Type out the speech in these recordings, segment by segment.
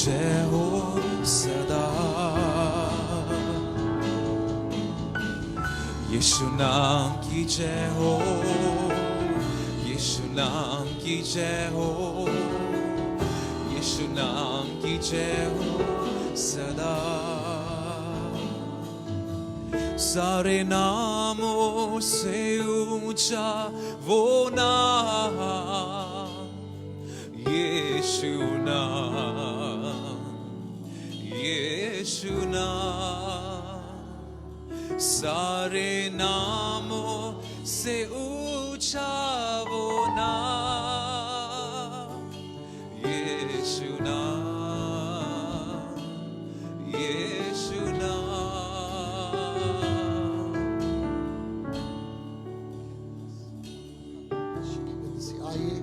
जय हो सदा। यीशु नाम की जय हो, यीशु नाम की जय हो, यीशु नाम की जय हो सदा। सारे नामों से ऊंचा वो नाम, यीशु नाम, यीशु नाम। सारे नामों से ऊंचा वो नाम, यीशु नाम, यीशु नाम। आइए,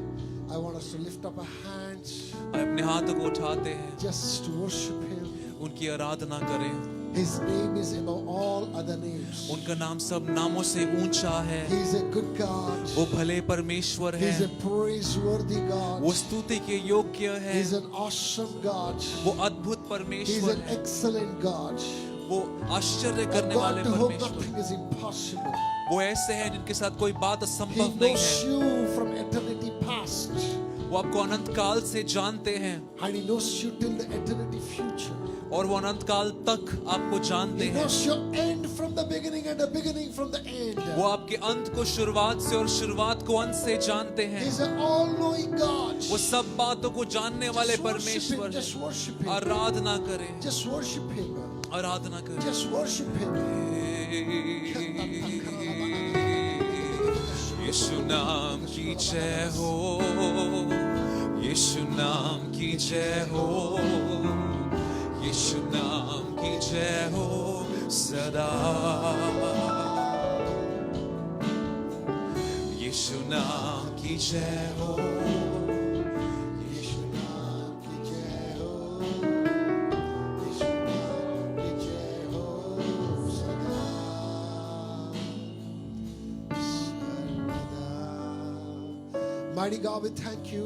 I want us to lift up our hands, अपने हाथों को उठाते हैं, just to worship Him. उनकी आराधना करें। His name is above all other names. उनका नाम सब नामों से ऊंचा है। He is a good God. वो भले परमेश्वर He is है, a praiseworthy God. वो स्तुति के योग्य He है, is an awesome God. वो अद्भुत He is परमेश्वर an है, excellent God. वो आश्चर्य A करने God वाले to whom परमेश्वर। nothing is impossible. वो ऐसे हैं जिनके साथ कोई बात He असंभव नहीं knows है। you from eternity past, वो आपको अनंत काल से जानते हैं and He knows you till the eternity future. और वो अनंत काल तक आपको जानते He हैं। knows your end from the beginning and the beginning from the end. वो आपके अंत को शुरुआत से और शुरुआत को अंत से जानते He हैं। is an all-knowing God. वो सब बातों को जानने वाले Just worship परमेश्वर Him. Just हैं। worship Him. आराधना करें, Just worship Him. आराधना करें। Just worship Him. यीशु नाम की जय हो, यीशु नाम की जय हो, यीशु नाम की जय हो सदा। यीशु नाम की जय हो, यीशु नाम की जय हो, यीशु नाम की जय हो सदा सर्वदा। Mighty God, we thank you.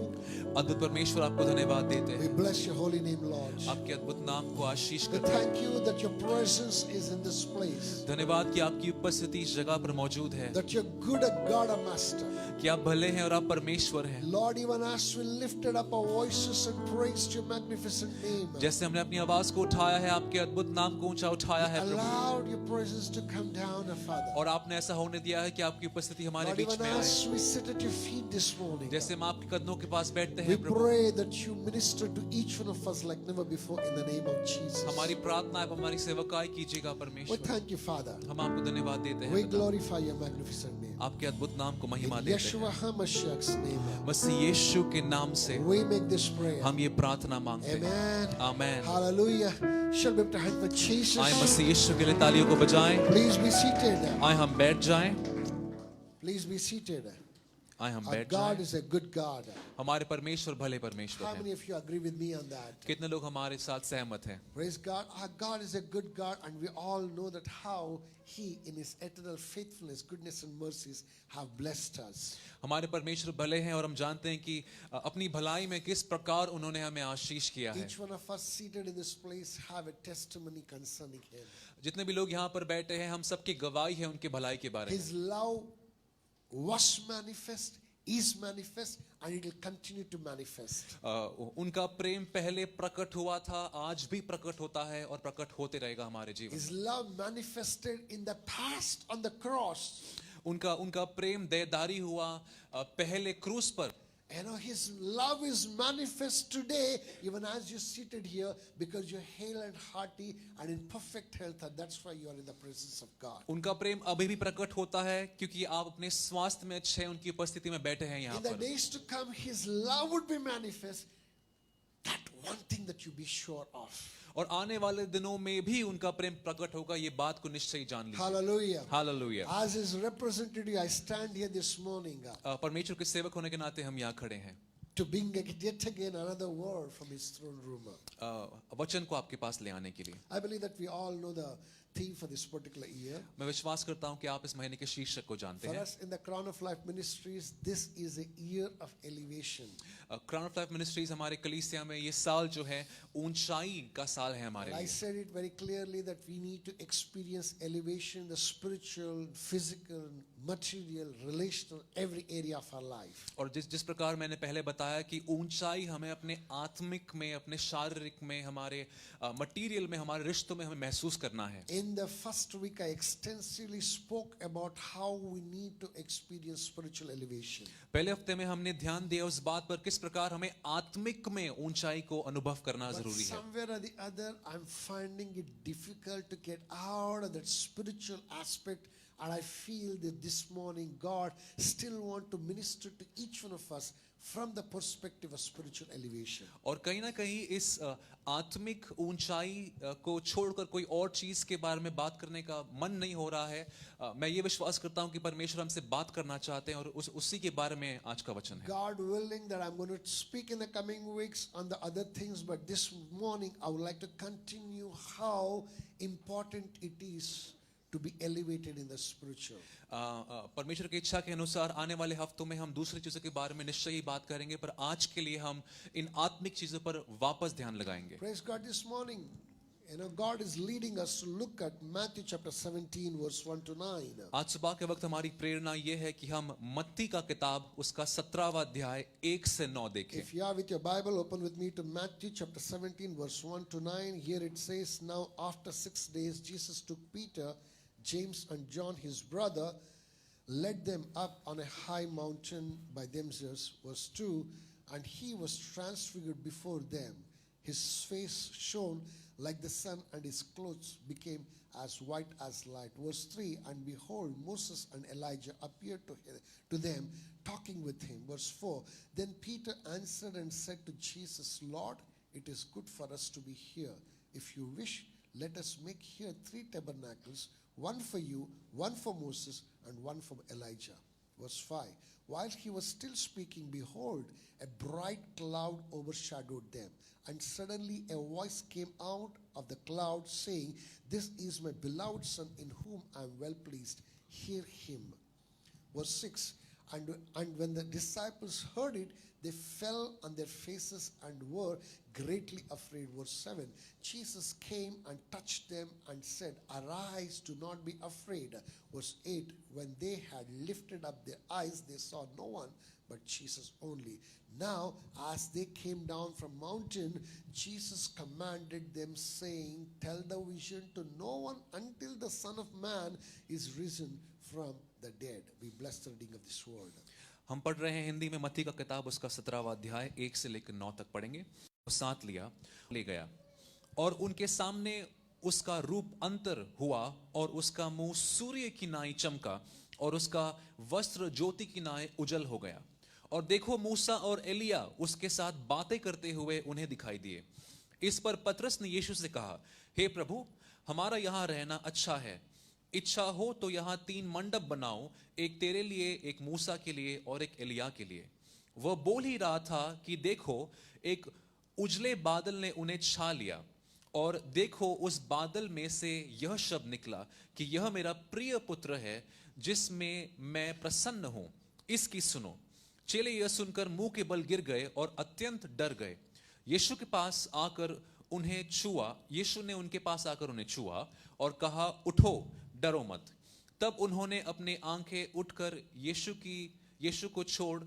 अद्भुत परमेश्वर आपको धन्यवाद देते We हैं, bless your holy name, Lord. आपके अद्भुत नाम को आशीष We करते हैं। thank you that your presence is in this place. धन्यवाद कि आपकी उपस्थिति इस जगह पर मौजूद है, That you're good, a God, a master. कि आप भले हैं और आप परमेश्वर हैं। Lord, even as we lifted up our voices and praised your magnificent name, जैसे हमने अपनी आवाज को उठाया है, आपके अद्भुत नाम को ऊंचा उठाया है प्रभु, allowed your presence to come down, Father. और आपने ऐसा होने दिया है कि आपकी उपस्थिति हमारे Lord, बीच even में आए। as we sit at your feet this morning, जैसे हम आपके कदमों के पास बैठते we हैं प्रभु, pray that you minister to each one of us like never before in the name of Jesus. हमारी प्रार्थना है, हमारी सेवकाई कीजिएगा We परमेश्वर। thank you, Father. हम आपको धन्यवाद देते We हैं, glorify your magnificent name. आपके अद्भुत नाम को In महिमा देते हैं। Yeshua HaMashiach's name, मसीह यीशु के नाम से we make this prayer. हम ये प्रार्थना मांगते हैं। Amen. Amen. Hallelujah. Shall we lift our hands for Jesus? आए मसीह यीशु के लिए तालियों को बजाएं। Please be seated. आए हम बैठ जाएं। Please be seated. आए हम Our बैठ God जाएं। is a good God. हमारे परमेश्वर भले परमेश्वर How हैं। many of you agree with me on that? कितने लोग हमारे साथ सहमत हैं? Praise God. Our God is a good God, and we all know that how He, in His eternal faithfulness, goodness, and mercies, have blessed us. हमारे परमेश्वर भले हैं और हम जानते हैं कि अपनी भलाई में किस प्रकार उन्होंने हमें आशीष किया है। Each one of us seated in this place have a testimony concerning Him. जितने भी लोग यहाँ पर बैठे हैं, हम सबकी गवाही है उनके भलाई के बारे में। His love was manifest, is manifest, and it will continue to manifest. उनका प्रेम पहले प्रकट हुआ था, आज भी प्रकट होता है और प्रकट होते रहेगा हमारे जीवन में। His love manifested in the past on the cross. उनका प्रेम देदारी हुआ पहले क्रूस पर। You know, His love is manifest today, even as you're seated here, because you're hale and hearty and in perfect health, and that's why you are in the presence of God. उनका प्रेम अभी भी प्रकट होता है क्योंकि आप अपने स्वास्थ्य में अच्छे हैं, उनकी उपस्थिति में बैठे हैं यहाँ In the पर। days to come, His love would be manifest. That one thing that you be sure of. और आने वाले दिनों में भी उनका प्रेम प्रकट होगा, ये बात को निश्चय ही जान लीजिए। Hallelujah. Hallelujah. As His representative, I stand here this morning. परमेश्वर के सेवक होने के नाते हम यहाँ खड़े हैं। to bring yet again another word from his throne room. वचन को आपके पास ले आने के लिए। I believe that we all know the theme for this particular year. मैं विश्वास करता हूं कि आप इस महीने के शीर्षक को जानते For हैं। us in the Crown of Life Ministries, this is a year of elevation. Crown of life ministries हमारे कलीसिया में ये साल जो है ऊंचाई का साल है हमारे And I लिए। said it very clearly that we need to experience elevation in the spiritual, physical, material, relational, every area of our life. और जिस प्रकार मैंने पहले बताया कि ऊंचाई हमें अपने आत्मिक में, अपने शारीरिक में, हमारे मटेरियल में, हमारे रिश्तों में हमें महसूस करना है। In the first week, I extensively spoke about how we need to experience spiritual elevation. पहले हफ्ते में हमने ध्यान दिया उस बात पर किस प्रकार हमें आत्मिक में ऊंचाई को अनुभव करना But जरूरी है। somewhere or the other, I'm finding it difficult to get out of that spiritual aspect. And I feel that this morning, God still want to minister to each one of us from the perspective of spiritual elevation. और कहीं ना कहीं इस आत्मिक ऊंचाई को छोड़कर कोई और चीज के बारे में बात करने का मन नहीं हो रहा है। मैं ये विश्वास करता हूं कि परमेश्वर हमसे बात करना चाहते हैं और उसी के बारे में आज का वचन है। God willing that I'm going to speak in the coming weeks on the other things, but this morning I would like to continue how important it is to be elevated in the spiritual. परमेश्वर की इच्छा के अनुसार आने वाले हफ्तों में हम दूसरी चीजों के बारे में निश्चय ही बात करेंगे, पर आज के लिए हम इन आत्मिक चीजों पर वापस ध्यान लगाएंगे। Praise God. This morning, God is leading us to look at Matthew chapter 17 verse 1 to 9. आज सुबह के वक्त हमारी प्रेरणा ये है कि हम मत्ती का किताब उसका 17वां अध्याय 1 से 9 देखें। If you are with your Bible, open with me to Matthew chapter 17 verse 1 to 9. Here it says, now after 6 days Jesus took Peter, James and John his brother, led them up on a high mountain by themselves. Verse 2, and he was transfigured before them. His face shone like the sun, and his clothes became as white as light. Verse 3, and behold, Moses and Elijah appeared to them, talking with him. Verse 4, then Peter answered and said to Jesus, Lord, it is good for us to be here. If you wish, let us make here 3 tabernacles, one for you, one for Moses, and one for Elijah. Verse 5, while he was still speaking, behold, a bright cloud overshadowed them. And suddenly a voice came out of the cloud saying, this is my beloved Son in whom I am well pleased. Hear him. Verse 6, and when the disciples heard it, they fell on their faces and were greatly afraid. Verse 7, Jesus came and touched them and said, arise, do not be afraid. Verse 8, when they had lifted up their eyes, they saw no one but Jesus only. Now, as they came down from mountain, Jesus commanded them, saying, tell the vision to no one until the Son of Man is risen from the dead. We bless the reading of this word. हम पढ़ रहे हैं हिंदी में मत्ती का किताब उसका 17वां अध्याय 1 से लेकर 9 तक पढ़ेंगे। साथ ले गया और उनके सामने उसका रूप अंतर हुआ और उसका मुंह सूर्य की नाई चमका और उसका वस्त्र ज्योति की नाई उजल हो गया। और देखो, मूसा और एलिया उसके साथ बातें करते हुए उन्हें दिखाई दिए। इस पर पतरस ने यीशु से कहा, हे प्रभु, हमारा यहाँ रहना अच्छा है। इच्छा हो तो यहाँ 3 मंडप बनाओ, एक तेरे लिए, एक मूसा के लिए और एक एलिया के लिए। वह बोल ही रहा था कि देखो, एक उजले बादल ने उन्हें छा लिया और देखो, उस बादल में से यह शब्द निकला कि यह मेरा प्रिय पुत्र है जिसमें मैं प्रसन्न हूं, इसकी सुनो। चेले यह सुनकर मुंह के बल गिर गए और अत्यंत डर गए। यीशु ने उनके पास आकर उन्हें छुआ और कहा, उठो, डरो मत। तब उन्होंने अपनी आंखें उठकर यीशु को छोड़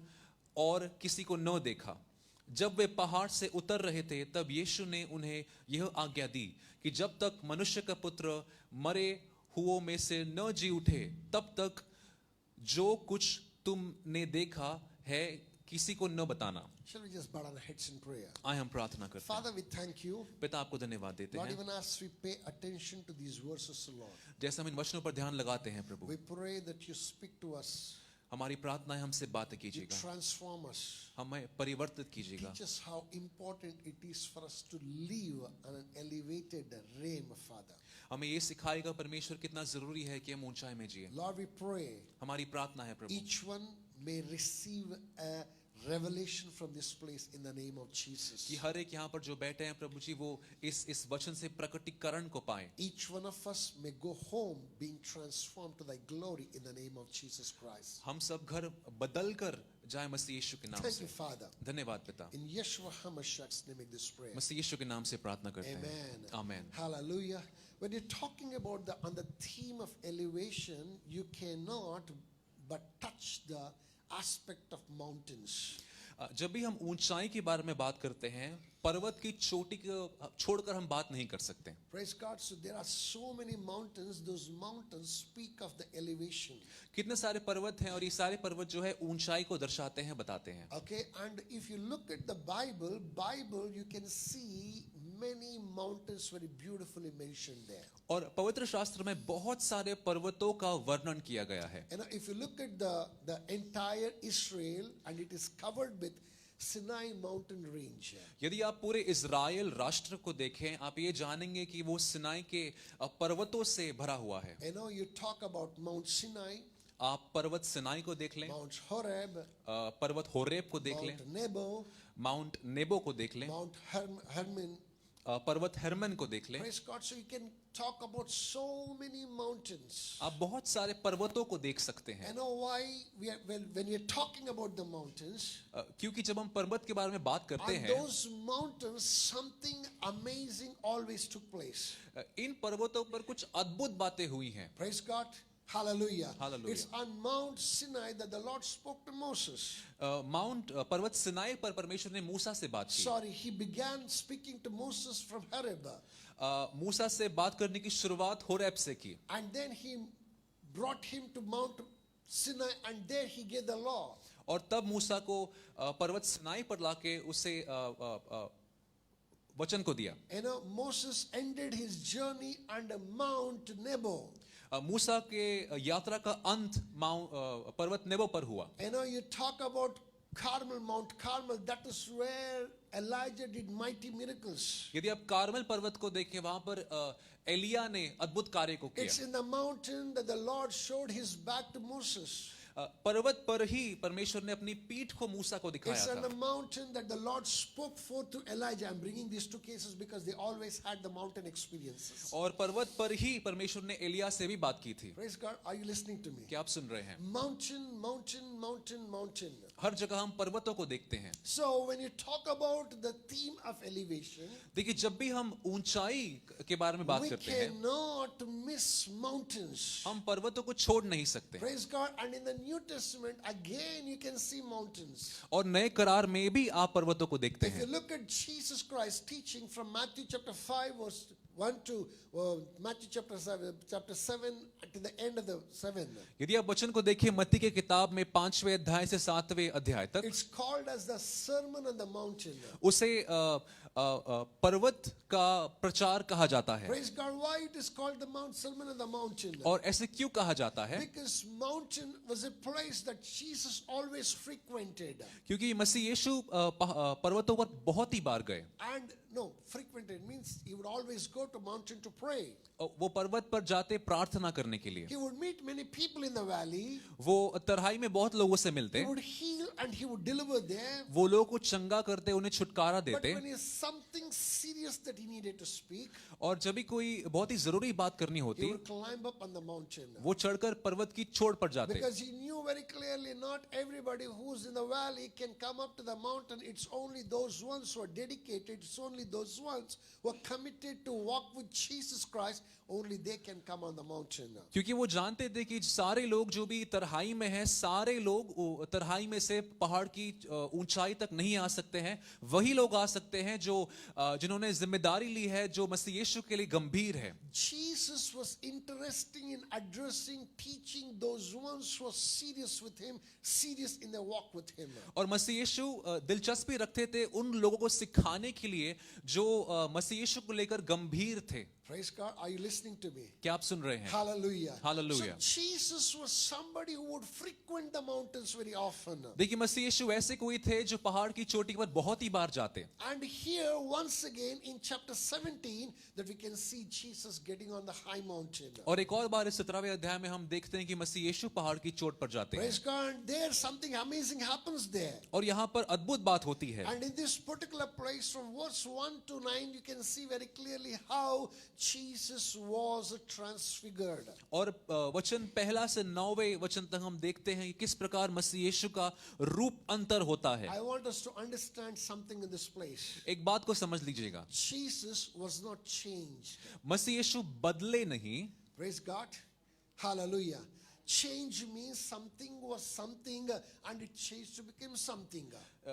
और किसी को न देखा। जब वे पहाड़ से उतर रहे थे, तब यीशु ने उन्हें यह आज्ञा दी कि जब तक मनुष्य का पुत्र मरे हुओं में से न जी उठे, तब तक जो कुछ तुमने देखा है किसी को न बताना। Shall we just bow our heads in prayer? आइए हम प्रार्थना करते हैं। Father, we thank you. पिता, आपको धन्यवाद देते Lord, हैं। even as we pay attention to these verses, Lord, जैसे हम इन वचनों पर ध्यान लगाते हैं प्रभु, we pray that you speak to us, हमारी प्रार्थना है हमसे बातें you कीजिएगा, transform us, हमें परिवर्तित कीजिएगा। teach us how important it is for us to live on an elevated realm, Father. हमें ये सिखाएगा परमेश्वर कितना जरूरी है कि हम ऊंचाई में जिए। Lord, we pray हमारी प्रार्थना है प्रभु, each one may receive a revelation from this place in the name of Jesus. कि हर एक यहाँ पर जो बैठे हैं प्रभु जी वो इस वचन से प्रकटीकरण को पाएं. Each one of us may go home being transformed to thy glory in the name of Jesus Christ. हम सब घर बदल कर जाए मसीह यीशु के नाम Thank से. you, Father. धन्यवाद पिता. In Yeshua HaMashiach's name, make this prayer. मसीह यीशु के नाम से प्रार्थना करते हैं. Amen. Amen. Hallelujah. When you're talking about on the theme of elevation, you cannot but touch the aspect of mountains. जब भी हम ऊंचाई के बारे में बात करते हैं, पर्वत की चोटी को छोड़कर हम बात नहीं कर सकते. Praise God. So there are so many mountains. Those mountains speak of the elevation. कितने सारे पर्वत हैं और ये सारे पर्वत जो है ऊंचाई को दर्शाते हैं, बताते हैं. Okay, and if you look at the Bible, you can see many mountains very beautifully mentioned there. और पवित्र शास्त्र में बहुत सारे पर्वतों का वर्णन किया गया है. And if you look at the entire Israel, and it is covered with Sinai mountain range. यदि आप पूरे इज़राइल राष्ट्र को देखें, आप ये जानेंगे कि वो सिनाई के पर्वतों से भरा हुआ है. You know, you talk about Mount Sinai, आप पर्वत सिनाई को देख लें, Mount Horeb, पर्वत होरेब को देख लें, Mount Nebo, माउंट नेबो को देख लें, Mount Hermon. पर्वत हेर्मन को देख लें. Praise God. So you can talk about so many mountains. आप बहुत सारे पर्वतों को देख सकते हैं. You know why when we are talking about the mountains, क्योंकि जब हम पर्वत के बारे में बात करते on हैं, those mountains something amazing always took place. इन पर्वतों पर कुछ अद्भुत बातें हुई हैं. Praise God. Hallelujah. Hallelujah. It's on Mount Sinai that the Lord spoke to Moses. Mount पर्वत सिनाई पर परमेश्वर ने मूसा से बात की. Sorry, he began speaking to Moses from Horeb. मूसा से बात करने की शुरुआत होरेब से की. And then he brought him to Mount Sinai, and there he gave the law. और तब मूसा को पर्वत सिनाई पर लाके उसे वचन को दिया. You know, Moses ended his journey under Mount Nebo. मूसा के यात्रा का अंत पर्वत नेबो पर हुआ. You know, you talk about Carmel, Mount Carmel, that is where Elijah did mighty miracles. यदि आप कार्मेल पर्वत को देखें, वहां पर एलिया ने अद्भुत कार्य को It's किया. in the mountain that the Lord showed his back to Moses. पर्वत पर ही परमेश्वर ने अपनी पीठ को मूसा को दिखाया It's on था. the mountain that the Lord spoke forth to Elijah. I'm bringing these two cases because they always had the mountain experiences. और पर्वत पर ही परमेश्वर ने एलिया से भी बात की थी. Praise God. Are you listening to me? क्या आप सुन रहे हैं? Mountain, mountain, mountain, mountain. हर जगह हम पर्वतों को देखते हैं. So when you talk about the theme of elevation, देखिए, जब भी हम ऊंचाई के बारे में बात we करते हैं, cannot miss mountains. हम पर्वतों को छोड़ नहीं सकते. Praise God. And in the New Testament, again you can see mountains. और नए करार में भी आप पर्वतों को देखते If you हैं. look at Jesus Christ teaching from Matthew chapter 5 verse 1 to Matthew chapter 7 to the end of the 7. यदि आप वचन को देखिए मत्ती के किताब में 5वें अध्याय से 7वें अध्याय तक, It's called as the Sermon on the Mountain. उसे पर्वत का प्रचार कहा जाता है. Praise God. Why it is called the Mount Sermon on the Mountain? और ऐसे क्यों कहा जाता है? Because mountain was a place that Jesus always frequented. क्योंकि मसीह यीशु पर्वतों पर बहुत ही बार गए. And no, frequented means he would always go to mountain to pray. वो पर्वत पर जाते प्रार्थना करने के लिए. He would meet many people in the valley. वो तराई में बहुत लोगों से मिलते, He would heal and he would deliver them. वो लोगों को चंगा करते, उन्हें छुटकारा But देते. when it's something serious that he needed to speak, और जब भी कोई बहुत ही जरूरी बात करनी he होती, would climb up on the mountain. वो चढ़कर पर्वत की चोट पर जाते. Because he knew very clearly not everybody who's in the valley can come up to the mountain. It's only those ones who are dedicated. It's only those ones who are committed to walk with Jesus Christ. Only they can come on the mountain. क्योंकि वो जानते थे कि सारे लोग जो भी तरहाई में हैं, सारे लोग तरहाई में से पहाड़ की ऊंचाई तक नहीं आ सकते हैं. वही लोग आ सकते हैं जो जिन्होंने जिम्मेदारी ली है, जो मसीह यीशु के लिए गंभीर है. Jesus was interested in addressing, teaching those ones who are serious with him, serious in their walk with him. और मसीह यीशु दिलचस्पी रखते थे उन लोगों को सिखाने के लिए जो मसीह यीशु को लेकर गंभीर थे. Praise God. Are you listening to me? क्या आप सुन रहे हैं? Hallelujah. Hallelujah. So Jesus was somebody who would frequent the mountains very often. देखिए, देखिए मसीह यीशु ऐसे कोई थे जो पहाड़ की चोटी पर बहुत ही बार जाते, And here, once again, in chapter 17, that we can see Jesus getting on the high mountain. और एक और बार इस 17वें अध्याय में हम देखते हैं कि मसीह यीशु पहाड़ की चोट पर जाते हैं Praise God. There, something amazing happens there. और यहाँ पर अद्भुत बात होती है। And in this particular place, from verse 1 to 9, you can see very clearly how Jesus was transfigured. और वचन पहला से 9वें वचन तक हम देखते हैं कि किस प्रकार मसीह यीशु का रूप अंतर होता है। I want us to understand something in this place. एक बात को समझ लीजिएगा, Jesus was not changed. मसीह यीशु बदले नहीं। Praise God. Hallelujah. Change means something was something and it changed to become something.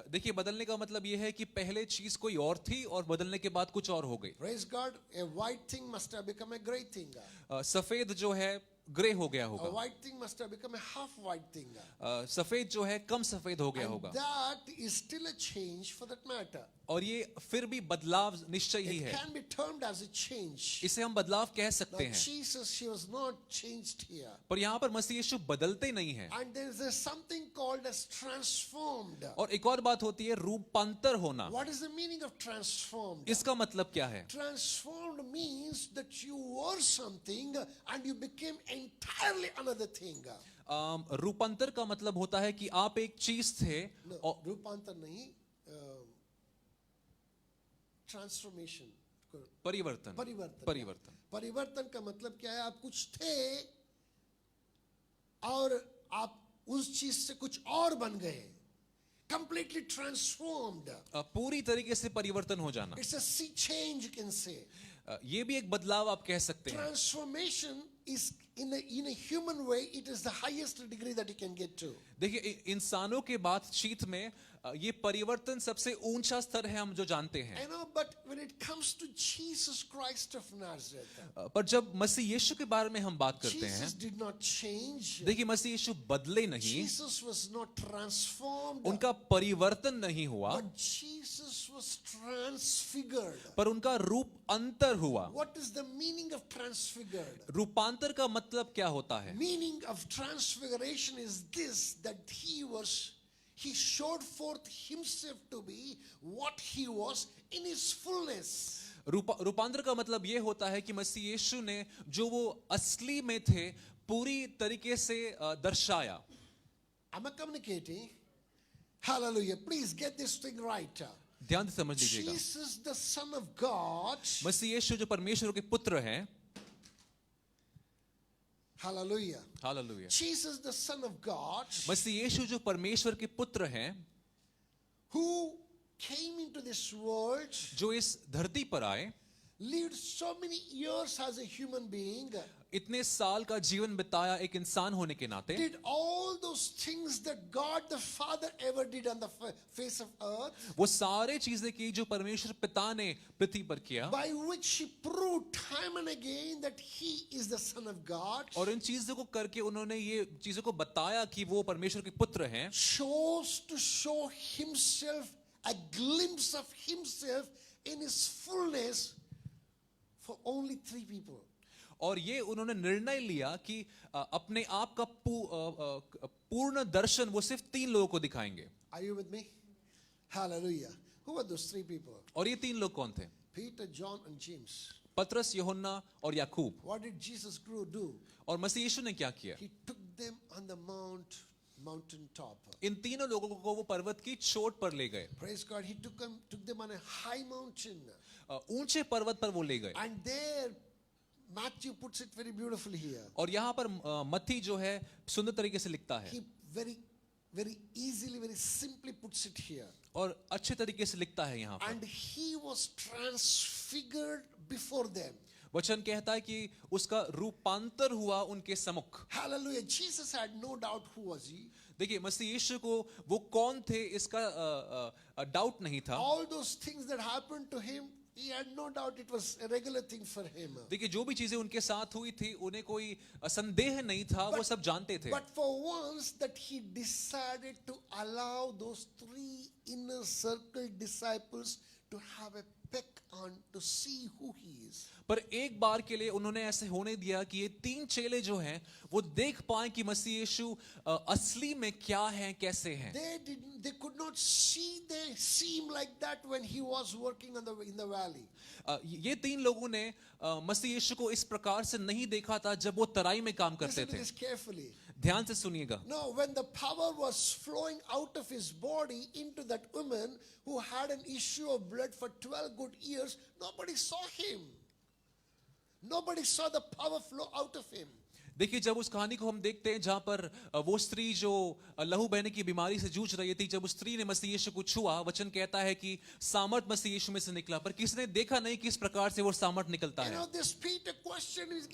देखिए बदलने का मतलब यह है कि पहले चीज कोई और थी और बदलने के बाद कुछ और हो गई। Praise God. A white thing must have become a gray thing. सफेद जो है ग्रे हो गया A होगा, white thing must have become a half white thing. सफेद जो है कम सफेद हो गया And होगा, that is still a change for that matter. और ये फिर भी बदलाव निश्चय ही It है। can be termed as a change. इसे हम बदलाव कह Now सकते हैं, Jesus, he was not changed here. पर यहाँ पर मसीह यीशु बदलते नहीं है। And there is something called as transformed. और एक और बात होती है रूपांतर होना। What is the meaning of transformed? इसका मतलब क्या है? Transformed means that you were something and you became entirely another thing. रूपांतर का मतलब होता है कि आप एक चीज थे No, और रूपांतर नहीं, transformation. परिवर्तन परिवर्तन. परिवर्तन परिवर्तन का मतलब क्या है? आप कुछ थे और आप उस चीज से कुछ और बन गए. Completely transformed. पूरी तरीके से परिवर्तन हो जाना, It's a sea change, you can say. ये भी एक बदलाव आप कह सकते हैं। Transformation is in a human way, it is the highest degree that you can get to. देखिए इंसानों के बातचीत में ये परिवर्तन सबसे ऊंचा स्तर है, हम जो जानते हैं। I know, but when it comes to Jesus Christ of Nazareth, पर जब मसीह यीशु के बारे में हम बात करते हैं, Jesus did not change. देखिए मसीह यीशु बदले नहीं, Jesus was not transformed. उनका परिवर्तन नहीं हुआ, But Jesus was transfigured. पर उनका रूप अंतर हुआ। What is the meaning of transfigured? रूपांतर का मतलब क्या होता है? Meaning of transfiguration is this, that he showed forth himself to be what he was in his fullness. रूपांतर का मतलब ये होता है कि मसीह यीशु ने जो वो असली में थे पूरी तरीके से दर्शाया। Am I communicating? Hallelujah. Please get this thing right. ध्यान से समझ लीजिएगा, Jesus, the Son of God. मसीह यीशु जो परमेश्वर के पुत्र हैं, Hallelujah. Hallelujah, Jesus, the Son of God, मसीह यीशु जो परमेश्वर के पुत्र हैं, who came into this world, जो इस धरती पर आए, lived so many years as a human being, इतने साल का जीवन बिताया एक इंसान होने के नाते, did all those things that God the Father ever did on the face of earth, वो सारे चीजें की जो परमेश्वर पिता ने पृथ्वी पर किया, by which he proved time and again that he is the Son of God, और इन चीजों को करके उन्होंने ये चीजों को बताया कि वो परमेश्वर के पुत्र हैं, chose to show himself, a glimpse of himself in his fullness for only 3 people. और ये उन्होंने निर्णय लिया कि अपने आप का पूर्ण दर्शन वो सिर्फ 3 लोगों को दिखाएंगे। Are you with me? Hallelujah. Who are those 3 people? और ये 3 लोग कौन थे? Peter, John and James. पतरस, यूहन्ना और याकूब। What did Jesus do? और मसीह यीशु ने क्या किया? He took them on the mountain top. इन तीनों लोगों को वो पर्वत की चोट पर ले गए, Praise God. He took them on a high mountain. ऊंचे पर्वत पर वो ले गए। And there, Matthew puts it very beautifully here. और यहाँ पर मत्ती जो है सुंदर तरीके से लिखता है, He very easily, very simply puts it here. और अच्छे तरीके से लिखता है यहाँ पर। And he was transfigured before them. वचन कहता है कि उसका रूपांतर हुआ उनके सम्मुख। Hallelujah. Jesus had no doubt who was he. देखिए मसीह यीशु को वो कौन थे इसका डाउट नहीं था। All those things that happened to him, he had no doubt it was a regular thing for him. देखिए जो भी चीजें उनके साथ हुई थी उन्हें कोई संदेह नहीं था, वो सब जानते थे। But for once that he decided to allow those 3 inner circle disciples to have a peek on to see who he is. पर एक बार के लिए उन्होंने ऐसे होने दिया कि ये 3 चेले जो हैं वो देख पाए कि मसीह यीशु असली में क्या है, कैसे हैं। They could not see, they seem like that when he was working in the valley. ये 3 लोगों ने मसीह यीशु को इस प्रकार से नहीं देखा था जब वो तराई में काम करते Listen to थे। this carefully. ध्यान से सुनिएगा। No, when the power was flowing out of his body into that woman who had an issue of blood for 12 good years, nobody saw him. Nobody saw the power flow out of him. देखिए जब उस कहानी को हम देखते हैं जहां पर वो स्त्री जो लहू बहने की बीमारी से जूझ रही थी, जब उस स्त्री ने मसीह यीशु को छुआ, वचन कहता है कि सामर्थ मसीह यीशु में से निकला, पर किसने देखा नहीं किस प्रकार से वो सामर्थ निकलता You है। know, this Peter question is,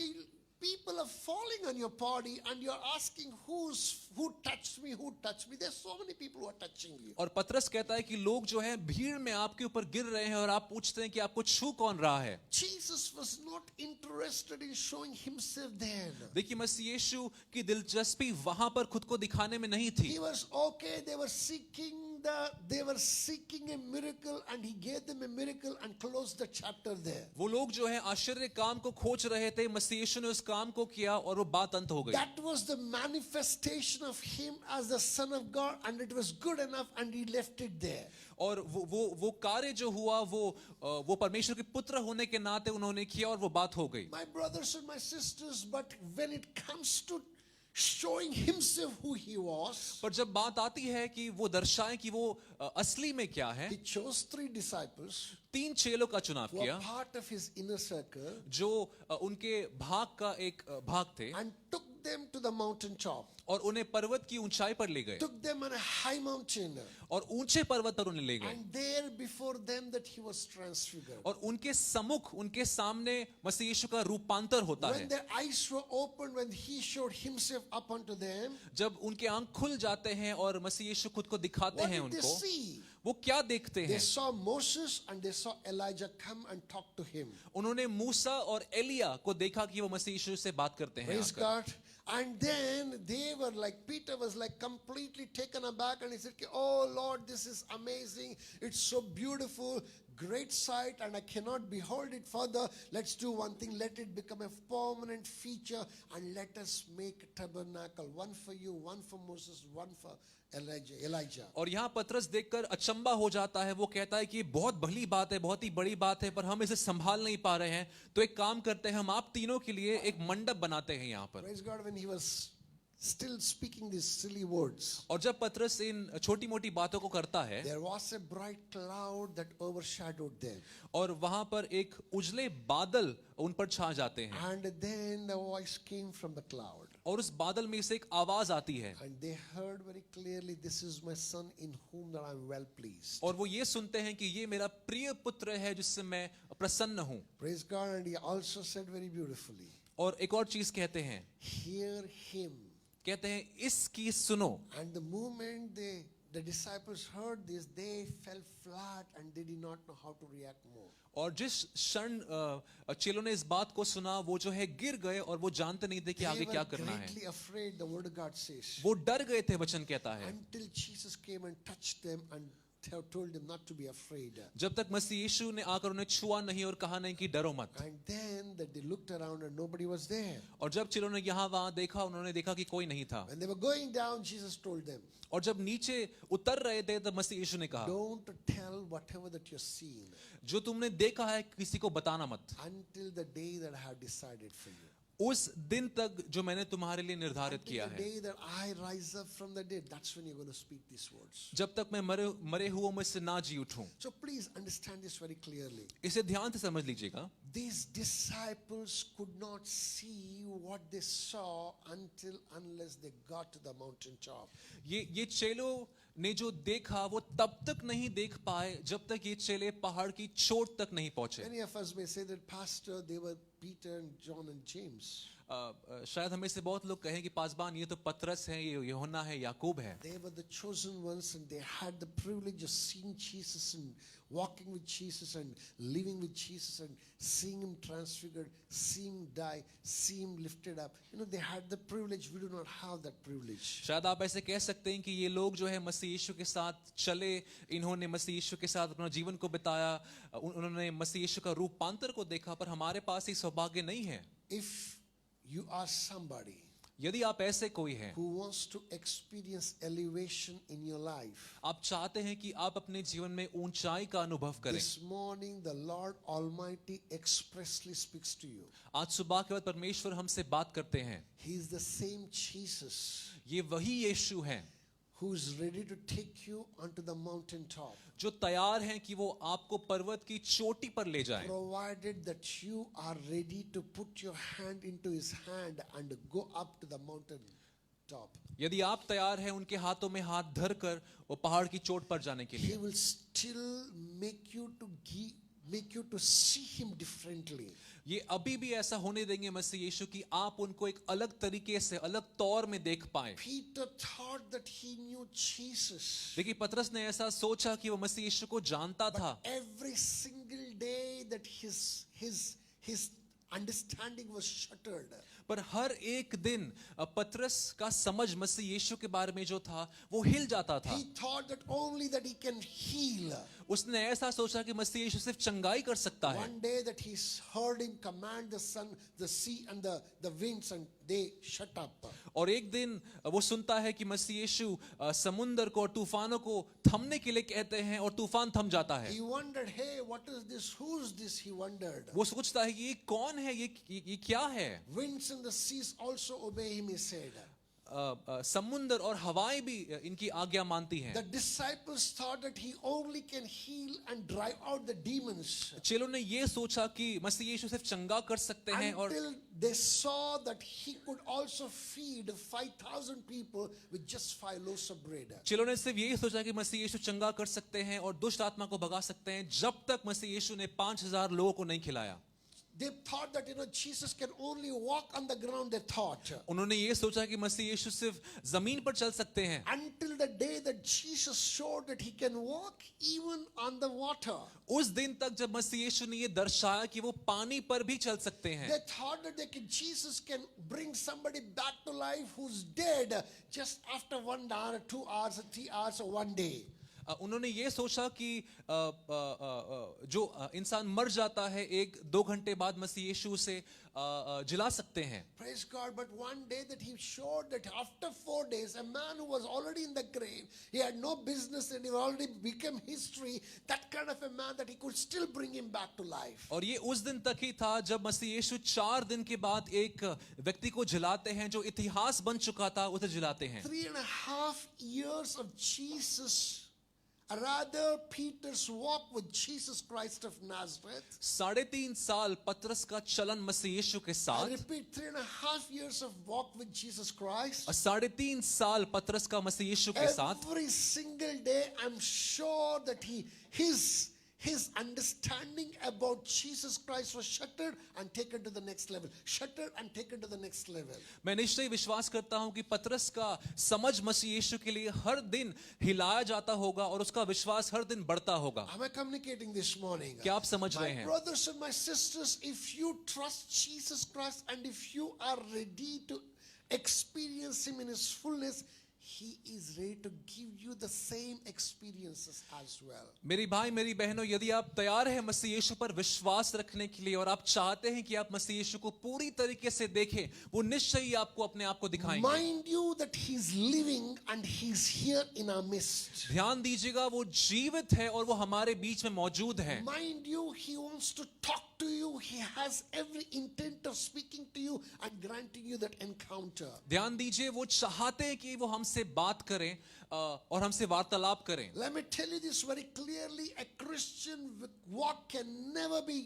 people are falling on your body and you're asking who touched me, who touched me. There's so many people who are touching you. और पतरस कहता है कि लोग जो हैं भीड़ में आपके ऊपर गिर रहे हैं और आप पूछते हैं कि आपको छू कौन रहा है। Jesus was not interested in showing himself then. देखिए मसीह यीशु की दिलचस्पी वहां पर खुद को दिखाने में नहीं थी। He was okay. They were seeking a miracle and he gave them a miracle and closed the chapter there. वो लोग जो है आश्चर्य काम को खोज रहे थे, मसीह यीशु ने उस काम को किया और वो बात अंत हो गई। That was the manifestation of him as the Son of God, and it was good enough, and he left it there. और वो कार्य जो हुआ वो परमेश्वर के पुत्र होने के नाते उन्होंने किया और वो बात हो गई। My brothers and my sisters, but when it comes to showing himself who he was, पर जब बात आती है कि वो दर्शाए कि वो असली में क्या है, he chose 3 disciples 3 चेलों का चुनाव who are किया part of his inner circle जो उनके भाग का एक भाग थे, and took them to the mountain top. और उन्हें पर्वत की ऊंचाई पर ले गए, Took them on a high mountain, और ऊंचे पर्वत पर उन्हें ले गए, and there before them that he was transfigured. और उनके सम्मुख उनके सामने मसीह यीशु का रूपांतर होता When है। their eyes were opened, when he showed himself up unto them, जब उनके आंख खुल जाते हैं और मसीह यीशु खुद को दिखाते what हैं did they उनको, see? वो क्या देखते They हैं? saw Moses and they saw Elijah come and talk to him. उन्होंने मूसा और एलिया को देखा कि वो मसीह यीशु से बात करते हैं Praise आकर। God. And then they were like, Peter was like completely taken aback, and he said, oh Lord, this is amazing. It's so beautiful, great sight, and I cannot behold it further. Let's do one thing. Let it become a permanent feature, and let us make a tabernacle. One for you, one for Moses, one for Elijah. और यहाँ पतरस देखकर अचंबा हो जाता है। वो कहता है कि बहुत भली बात है, बहुत ही बड़ी बात है, पर हम इसे संभाल नहीं पा रहे हैं, तो एक काम करते हैं, हम आप तीनों के लिए एक मंडप बनाते हैं यहाँ पर। Praise God. When he was still speaking these silly words, और जब पतरस इन छोटी मोटी बातों को करता है, there was a bright cloud that overshadowed them. और वहां पर एक उजले बादल उन पर छा जाते हैं, And then the voice came from the cloud. और उस बादल में से एक आवाज आती है, And they heard very clearly, this is my son in whom that I am well pleased. और वो ये सुनते हैं कि ये मेरा प्रिय पुत्र है जिससे मैं प्रसन्न हूं। Praise God. And he also said very beautifully, और एक और चीज कहते हैं, hear him. कहते हैं इसकी सुनो। And the moment the disciples heard this, they fell flat and they did not know how to react more. और जिस क्षण चेलों ने इस बात को सुना, वो जो है गिर गए और वो जानते नहीं थे कि They आगे were क्या करना है। greatly afraid, the word of God says, वो डर गए थे, वचन कहता है, until Jesus came and touched them and told them not to be afraid. जब तक मसीह यीशु ने आकर उन्हें छुआ नहीं और कहा नहीं कि डरो मत। And then that they looked around and nobody was there. और जब चेलों ने यहाँ वहां देखा, उन्होंने देखा कि कोई नहीं था। When they were going down, Jesus told them, और जब नीचे उतर रहे थे तब मसीह यीशु ने कहा, don't tell whatever that you're seeing जो तुमने देखा है किसी को बताना मत, until the day that I have decided for you. उस दिन तक जो मैंने तुम्हारे लिए निर्धारित Until किया the है। day that I rise up from the dead, that's when you're going to speak these words. जब तक मैं मरे हुओं में से ना जी उठूं। So please understand this very clearly. इसे ध्यान से समझ लीजिएगा। These disciples could not see what they saw unless they got to the mountain top. ये चेलों ने जो देखा वो तब तक नहीं देख पाए जब तक ये चेले पहाड़ की चोट तक नहीं पहुंचे। Many of us may say that, Pastor, they were Peter and John and James. शायद हमें से बहुत लोग कहें कि पासबान ये तो पतरस है, ये यूहन्ना है, याकूब है। They were the chosen ones and they had the privilege of seeing Jesus and walking with Jesus and living with Jesus and seeing him transfigured, seeing him die, seeing him lifted up. You know, they had the privilege. We do not have that privilege. शायद आप ऐसे कह सकते हैं कि ये लोग जो है मसीह यीशु के साथ चले, इन्होंने मसीह यीशु के साथ अपना जीवन को बिताया, उन्होंने मसीह यीशु का रूपांतर को देखा, पर हमारे पास ये सौभाग्य नहीं है। If you are somebody यदि आप ऐसे कोई हैं, who wants to experience elevation in your life, आप चाहते हैं कि आप अपने जीवन में ऊंचाई का अनुभव करें, this morning the Lord Almighty expressly speaks to you. आज सुबह के बाद परमेश्वर हमसे बात करते हैं। He is the same Jesus ये वही यीशु हैं who is ready to take you onto the mountain top, जो तैयार हैं कि वो आपको पर्वत की चोटी पर ले जाएं, provided that you are ready to put your hand into his hand and go up to the mountain top. यदि आप तैयार हैं उनके हाथों में हाथ धरकर वो पहाड़ की चोट पर जाने के He लिए। will still make you to see him differently. ये अभी भी ऐसा होने देंगे मसीह यीशु कि आप उनको एक अलग तरीके से, अलग तौर में देख पाएं। Peter thought that he knew Jesus. देखिए पतरस ने ऐसा सोचा कि वो मसीह यीशु को जानता था, Every single day that his understanding was shattered. पर हर एक दिन पतरस का समझ मसीह यीशु के बारे में जो था वो हिल जाता था। He thought that only that he can heal. उसने ऐसा सोचा कि मसीह यीशु सिर्फ चंगाई कर सकता है। One day that he heard him command the sun, the sea and the winds and they shut up. और एक दिन वो सुनता है कि मसीह यीशु समुंदर को और तूफानों को थमने के लिए कहते हैं और तूफान थम जाता है। He wondered, hey, what is this? Who's this? He wondered. वो सोचता है कि ये कौन है, ये क्या है। Winds and the seas also obey him, he said. समुंदर और हवाएं भी इनकी आज्ञा मानती हैं। The disciples thought that he only can heal and drive out the demons. चेलों ने ये सोचा कि मसीह यीशु सिर्फ चंगा कर सकते हैं और Until they saw that he could also feed 5,000 people with just 5 loaves of bread. चेलों ने सिर्फ यही सोचा कि मसीह यीशु चंगा कर सकते हैं और दुष्ट आत्मा को भगा सकते हैं, जब तक मसीह यीशु ने 5,000 लोगों को नहीं खिलाया। They thought that Jesus can only walk on the ground. They thought उन्होंने ये सोचा कि मसीह यीशु सिर्फ जमीन पर चल सकते हैं, until the day that Jesus showed that he can walk even on the water. उस दिन तक जब मसीह यीशु ने ये दर्शाया कि वो पानी पर भी चल सकते हैं। They thought that Jesus can bring somebody back to life who's dead just after 1 hour, 2 hours, 3 hours, or 1 day. उन्होंने ये सोचा कि जो इंसान मर जाता है 1-2 घंटे बाद मसीह यीशु उसे जिला सकते हैं। Praise God. But one day that he showed that after 4 days, a man who was already in the grave, he had no business and he already became history, that kind of a man that he could still bring him back to life. और ये उस दिन तक ही था जब मसीह यीशु 4 दिन के बाद एक व्यक्ति को जिलाते हैं जो इतिहास बन चुका था, उसे जिलाते हैं। 3.5 years of Jesus, rather Peter's walk with Jesus Christ of Nazareth. 3.5 साल पतरस का चलन मसीह यीशु के I साथ, repeat, 3.5 years of walk with Jesus Christ. और 3.5 साल पतरस का मसीह यीशु के साथ। Every single day, I'm sure that his understanding about Jesus Christ was shattered and taken to the next level. Shattered and taken to the next level. मैं निश्चय विश्वास करता हूं कि पतरस का समझ मसीह यीशु के लिए हर दिन हिलाया जाता होगा और उसका विश्वास हर दिन बढ़ता होगा। Am I communicating this morning? क्या आप समझ रहे My हैं? brothers and my sisters, if you trust Jesus Christ and if you are ready to experience him in his fullness, he is ready to give you the same experiences as well. मेरी भाई मेरी बहनों, यदि आप तैयार हैं मसीह यीशु पर विश्वास रखने के लिए और आप चाहते हैं कि आप मसीह यीशु को पूरी तरीके से देखें, वो निश्चय ही आपको अपने आप को दिखाएंगे। Mind you that he's living and he's here in our midst. ध्यान दीजिएगा, वो जीवित है और वो हमारे बीच में मौजूद है। Mind you, he wants to talk to you. He has every intent of speaking to you and granting you that encounter. ध्यान दीजिए, वो चाहते हैं कि वो हमसे बात करें और हमसे वार्तालाप करें। Let me tell you this very clearly. A Christian walk can never be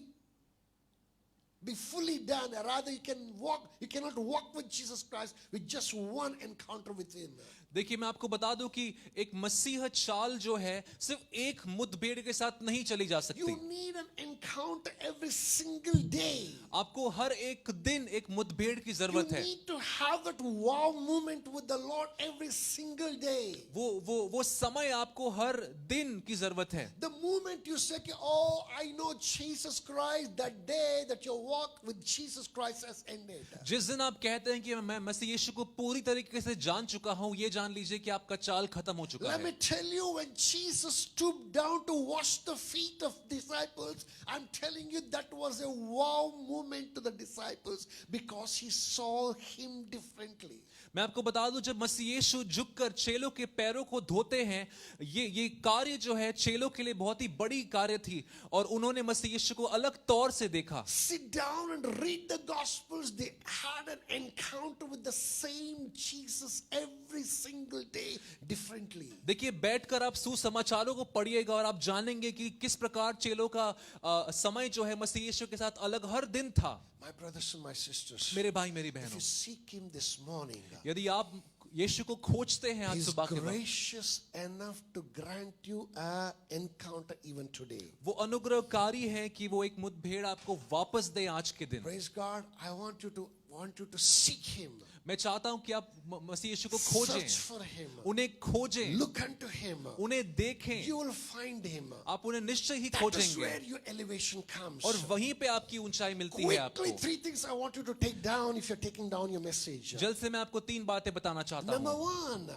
fully done. Rather, you cannot walk with Jesus Christ with just one encounter with him. देखिए मैं आपको बता दूं कि एक मसीह चाल जो है सिर्फ एक मुठभेड़ के साथ नहीं चली जा सकती। You need an encounter every single day. आपको हर एक दिन एक मुठभेड़ की You जरूरत है। need to have that wow moment with the Lord every single day. वो समय आपको हर दिन की जरूरत है। The moment you say, oh, I know Jesus Christ, that day that your walk with Jesus Christ has ended. जिस दिन आप कहते हैं कि मैं मसीह यीशु को पूरी तरीके से जान चुका हूं, ये जान लीजिए कि आपका चाल खत्म हो चुका Let me है। tell you, when Jesus stooped down to wash the feet of disciples, I'm telling you that was a wow moment to the disciples because he saw him differently. मैं आपको बता दूं, जब मसीह यीशु झुककर चेलों के पैरों को धोते हैं, ये कार्य जो है चेलों के लिए बहुत ही बड़ी कार्य थी और उन्होंने मसीह यीशु को अलग तौर से देखा। Sit down and read the Gospels. They had an encounter with the same Jesus every single day differently. देखिए बैठकर आप सुसमाचारों को पढ़िएगा और आप जानेंगे कि किस प्रकार चेलों का समय जो है मसीह यीशु के साथ अलग हर दिन था। My brothers and my sisters, मेरे भाई मेरी if बहनों, you seek him this morning, यदि आप यीशु को खोजते हैं आज he's सुबह के वक्त, gracious enough to grant you an encounter even today. वो अनुग्रहकारी है कि वो एक मुठभेड़ आपको वापस दे आज के दिन। Praise God. I want you to seek him. मैं चाहता हूं कि आप मसीह यीशु को खोजें, Search for him. उन्हें खोजें, Look unto him. उन्हें देखें, You will find him. आप उन्हें निश्चय ही That is खोजेंगे where your elevation comes. और वहीं पे आपकी ऊंचाई मिलती है Quickly, आपको। 3 things I want you to take down if you're taking down your message. जल्द से मैं आपको 3 बातें बताना चाहता Number हूं। 1,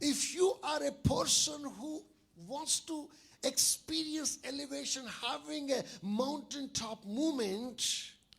if you are a person who wants to experience elevation, having a mountaintop movement,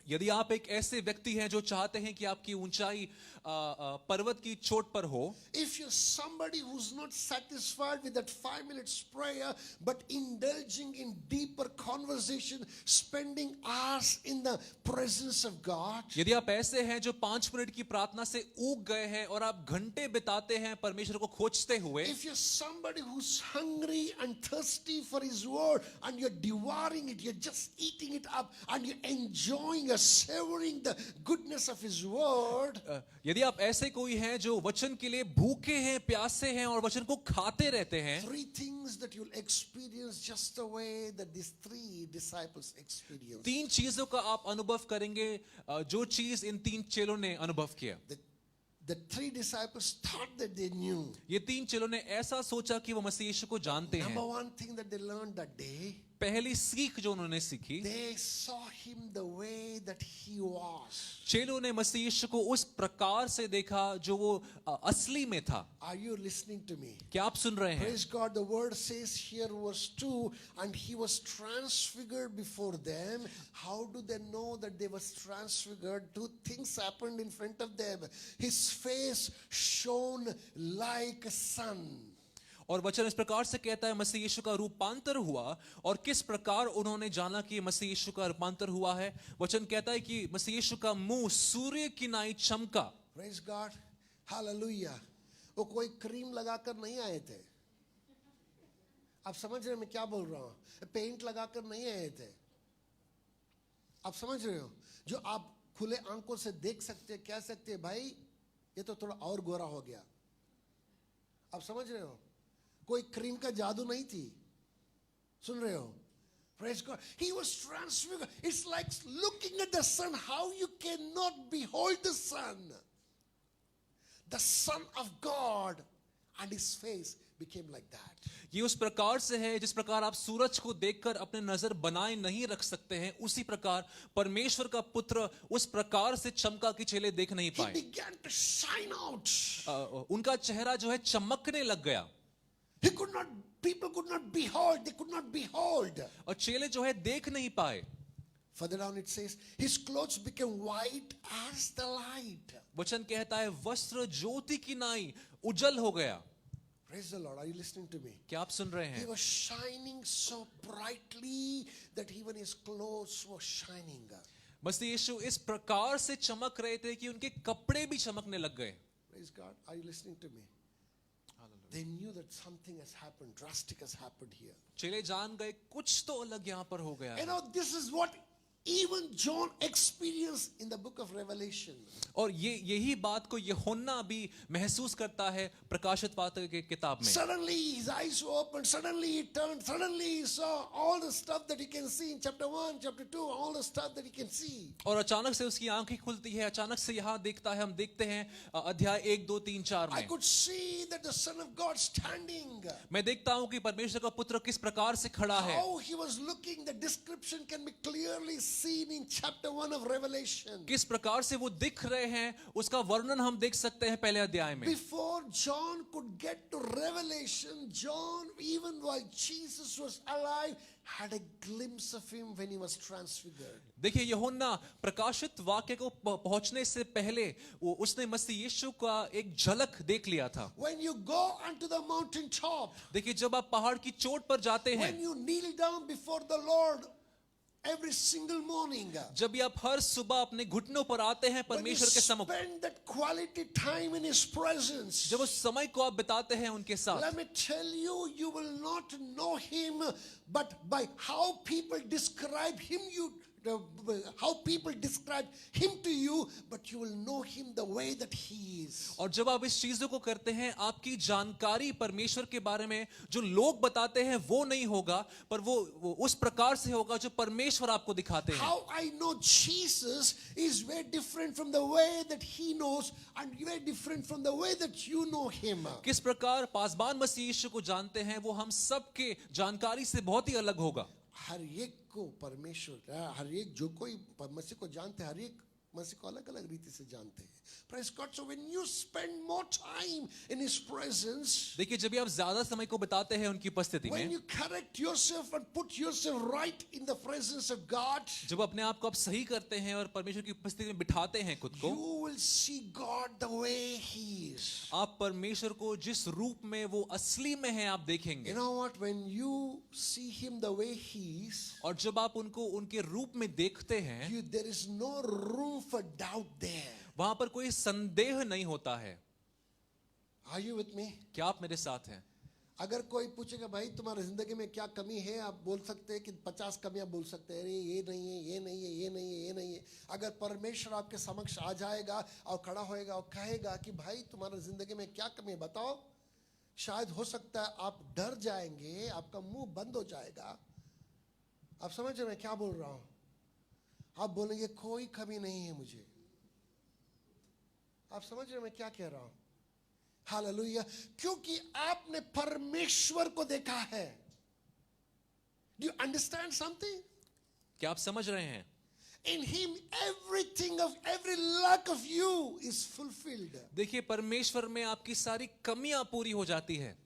यदि आप एक ऐसे व्यक्ति हैं जो चाहते हैं कि आपकी ऊंचाई पर्वत की चोट पर हो, if you're somebody who's not satisfied with that 5 minutes prayer, but indulging in deeper conversation, spending hours in the presence of God, यदि आप ऐसे हैं जो 5 मिनट की प्रार्थना से ऊब गए हैं और आप घंटे बिताते हैं परमेश्वर को खोजते हुए, if you're somebody who's hungry and thirsty for his word and you're devouring it, you're just eating it up and you're enjoying, you're savoring the goodness of his word, यदि आप ऐसे कोई हैं जो वचन के लिए भूखे हैं, प्यासे हैं और वचन को खाते रहते हैं, 3 things that you'll experience just the way that these 3 disciples experienced. 3 चीजों का आप अनुभव करेंगे जो चीज इन 3 चेलों ने अनुभव किया। The 3 disciples thought that they knew. ये 3 चेलों ने ऐसा सोचा कि वो मसीह यीशु को जानते Number हैं। 1 thing that they learned that day, पहली सीख जो उन्होंने सीखी, they saw him the way that he was. चेलों ने मसीह यीशु को उस प्रकार से देखा जो वो असली में था। Are you listening to me? क्या आप सुन रहे हैं? Praise God. The word says here verse 2, and he was transfigured before them. How do they know that they was transfigured? 2 things happened in front of them. His face shone like a sun. और वचन इस प्रकार से कहता है मसीह यीशु का रूपांतर हुआ। और किस प्रकार उन्होंने जाना कि मसीह यीशु का रूपांतर हुआ है? वचन कहता है कि मसीह यीशु का मुंह सूर्य की नाई चमका। Praise God. Hallelujah. वो कोई क्रीम लगाकर नहीं आए थे। आप समझ रहे हैं मैं क्या बोल रहा हूं? पेंट लगाकर नहीं आए थे। आप समझ रहे हो? जो आप खुले आंखों से देख सकते हैं, कह सकते हैं भाई ये तो थोड़ा और गोरा हो गया। आप समझ रहे हो? कोई क्रीम का जादू नहीं थी। सुन रहे हो? Praise God. He was transfigured. It's like looking at the sun. How you cannot behold the sun. The Son of God and his face became like that. ये उस प्रकार से है जिस प्रकार आप सूरज को देखकर अपने नजर बनाए नहीं रख सकते हैं, उसी प्रकार परमेश्वर का पुत्र उस प्रकार से चमका कि चेले देख नहीं He पाए। began to shine out. उनका चेहरा जो है चमकने लग गया। People could not behold. They could not behold. और चेले जो है देख नहीं पाए। Further down it says, his clothes became white as the light. वचन कहता है वस्त्र ज्योति की नाई उजल हो गया। Praise the Lord. Are you listening to me? क्या आप सुन रहे He हैं? was shining so brightly that even his clothes were shining. मसीह यीशु इस प्रकार से चमक रहे थे कि उनके कपड़े भी चमकने लग गए। Praise God. Are you listening to me? They knew that something has happened, drastic has happened here. चेले जान गए कुछ तो अलग यहाँ पर हो गया You है। know, this is what even John experienced in the book of Revelation. और यही बात को यूहन्ना भी महसूस करता है प्रकाशित वार्ता की किताब में। Suddenly his eyes were opened, suddenly he turned, suddenly he saw all the stuff that he can see in chapter 1, chapter 2, all the stuff that he can see. और अचानक से उसकी आंखें खुलती है, अचानक से यहाँ देखता है, हम देखते हैं अध्याय 1, 2, 3, 4 I में could see that the Son of God standing. मैं देखता हूँ कि परमेश्वर का पुत्र किस प्रकार से खड़ा है। How he was looking, the description can be clearly seen in chapter 1 of Revelation. किस प्रकार से वो दिख रहे हैं उसका वर्णन हम देख सकते हैं पहले अध्याय में। Before John could get to Revelation, John, even while Jesus was alive, had a glimpse of him when he was transfigured. देखिए यूहन्ना प्रकाशित वाक्य को पहुंचने से पहले उसने मसीह यीशु का एक झलक देख लिया था। When you go onto the mountain top, देखिए जब आप पहाड़ की चोट पर जाते हैं, when you kneel down before the Lord every single morning, जब भी आप हर सुबह अपने घुटनों पर आते हैं when you परमेश्वर के सम्मुख, spend that quality time in his presence, जब उस समय को आप बिताते हैं उनके साथ, let me tell you, you will not know him, but by how people describe him, how people describe him to you, but you will know him the way that he is. और जब आप इस चीजों को करते हैं आपकी जानकारी परमेश्वर के बारे में जो लोग बताते हैं वो नहीं होगा, पर वो उस प्रकार से होगा जो परमेश्वर आपको दिखाते हैं। How I know Jesus is very different from the way that he knows, and very different from the way that you know him. किस प्रकार पासबान मसीह यीशु को जानते हैं वो हम सबके जानकारी से बहुत ही अलग होगा। हर एक को परमेश्वर, हर एक जो कोई मसीह को जानते हैं, हर एक मसीह को अलग अलग रीति से जानते हैं। Praise God. So when you spend more time in his presence, देखिए जब भी आप ज्यादा समय को बिताते हैं उनकी उपस्थिति when में, you correct yourself and put yourself right in the presence of God, जब अपने आप को आप सही करते हैं और परमेश्वर की उपस्थिति में बिठाते हैं खुद को, you will see God the way he is. आप परमेश्वर को जिस रूप में वो असली में है आप देखेंगे। You know what? When you see him the way he is, और जब आप उनको उनके रूप में देखते हैं, there is no room for doubt there. वहां पर कोई संदेह नहीं होता है। Are you with me? क्या आप मेरे साथ हैं? अगर कोई पूछेगा भाई तुम्हारी जिंदगी में क्या कमी है, आप बोल सकते हैं कि 50 कमियां बोल सकते हैं, अरे ये नहीं है, ये नहीं है, ये नहीं है, ये नहीं है। अगर परमेश्वर आपके समक्ष आ जाएगा और खड़ा होएगा और कहेगा कि भाई तुम्हारी जिंदगी में क्या कमी है बताओ, शायद हो सकता है आप डर जाएंगे, आपका मुंह बंद हो जाएगा। आप समझ रहे मैं क्या बोल रहा हूं? आप बोलेंगे कोई कमी नहीं है मुझे। आप समझ रहे मैं क्या कह रहा हूं? हालेलुया। क्योंकि आपने परमेश्वर को देखा है। Do you understand something? क्या आप समझ रहे हैं? In him everything of every lack of you is fulfilled. देखिए परमेश्वर में आपकी सारी कमियां पूरी हो जाती है।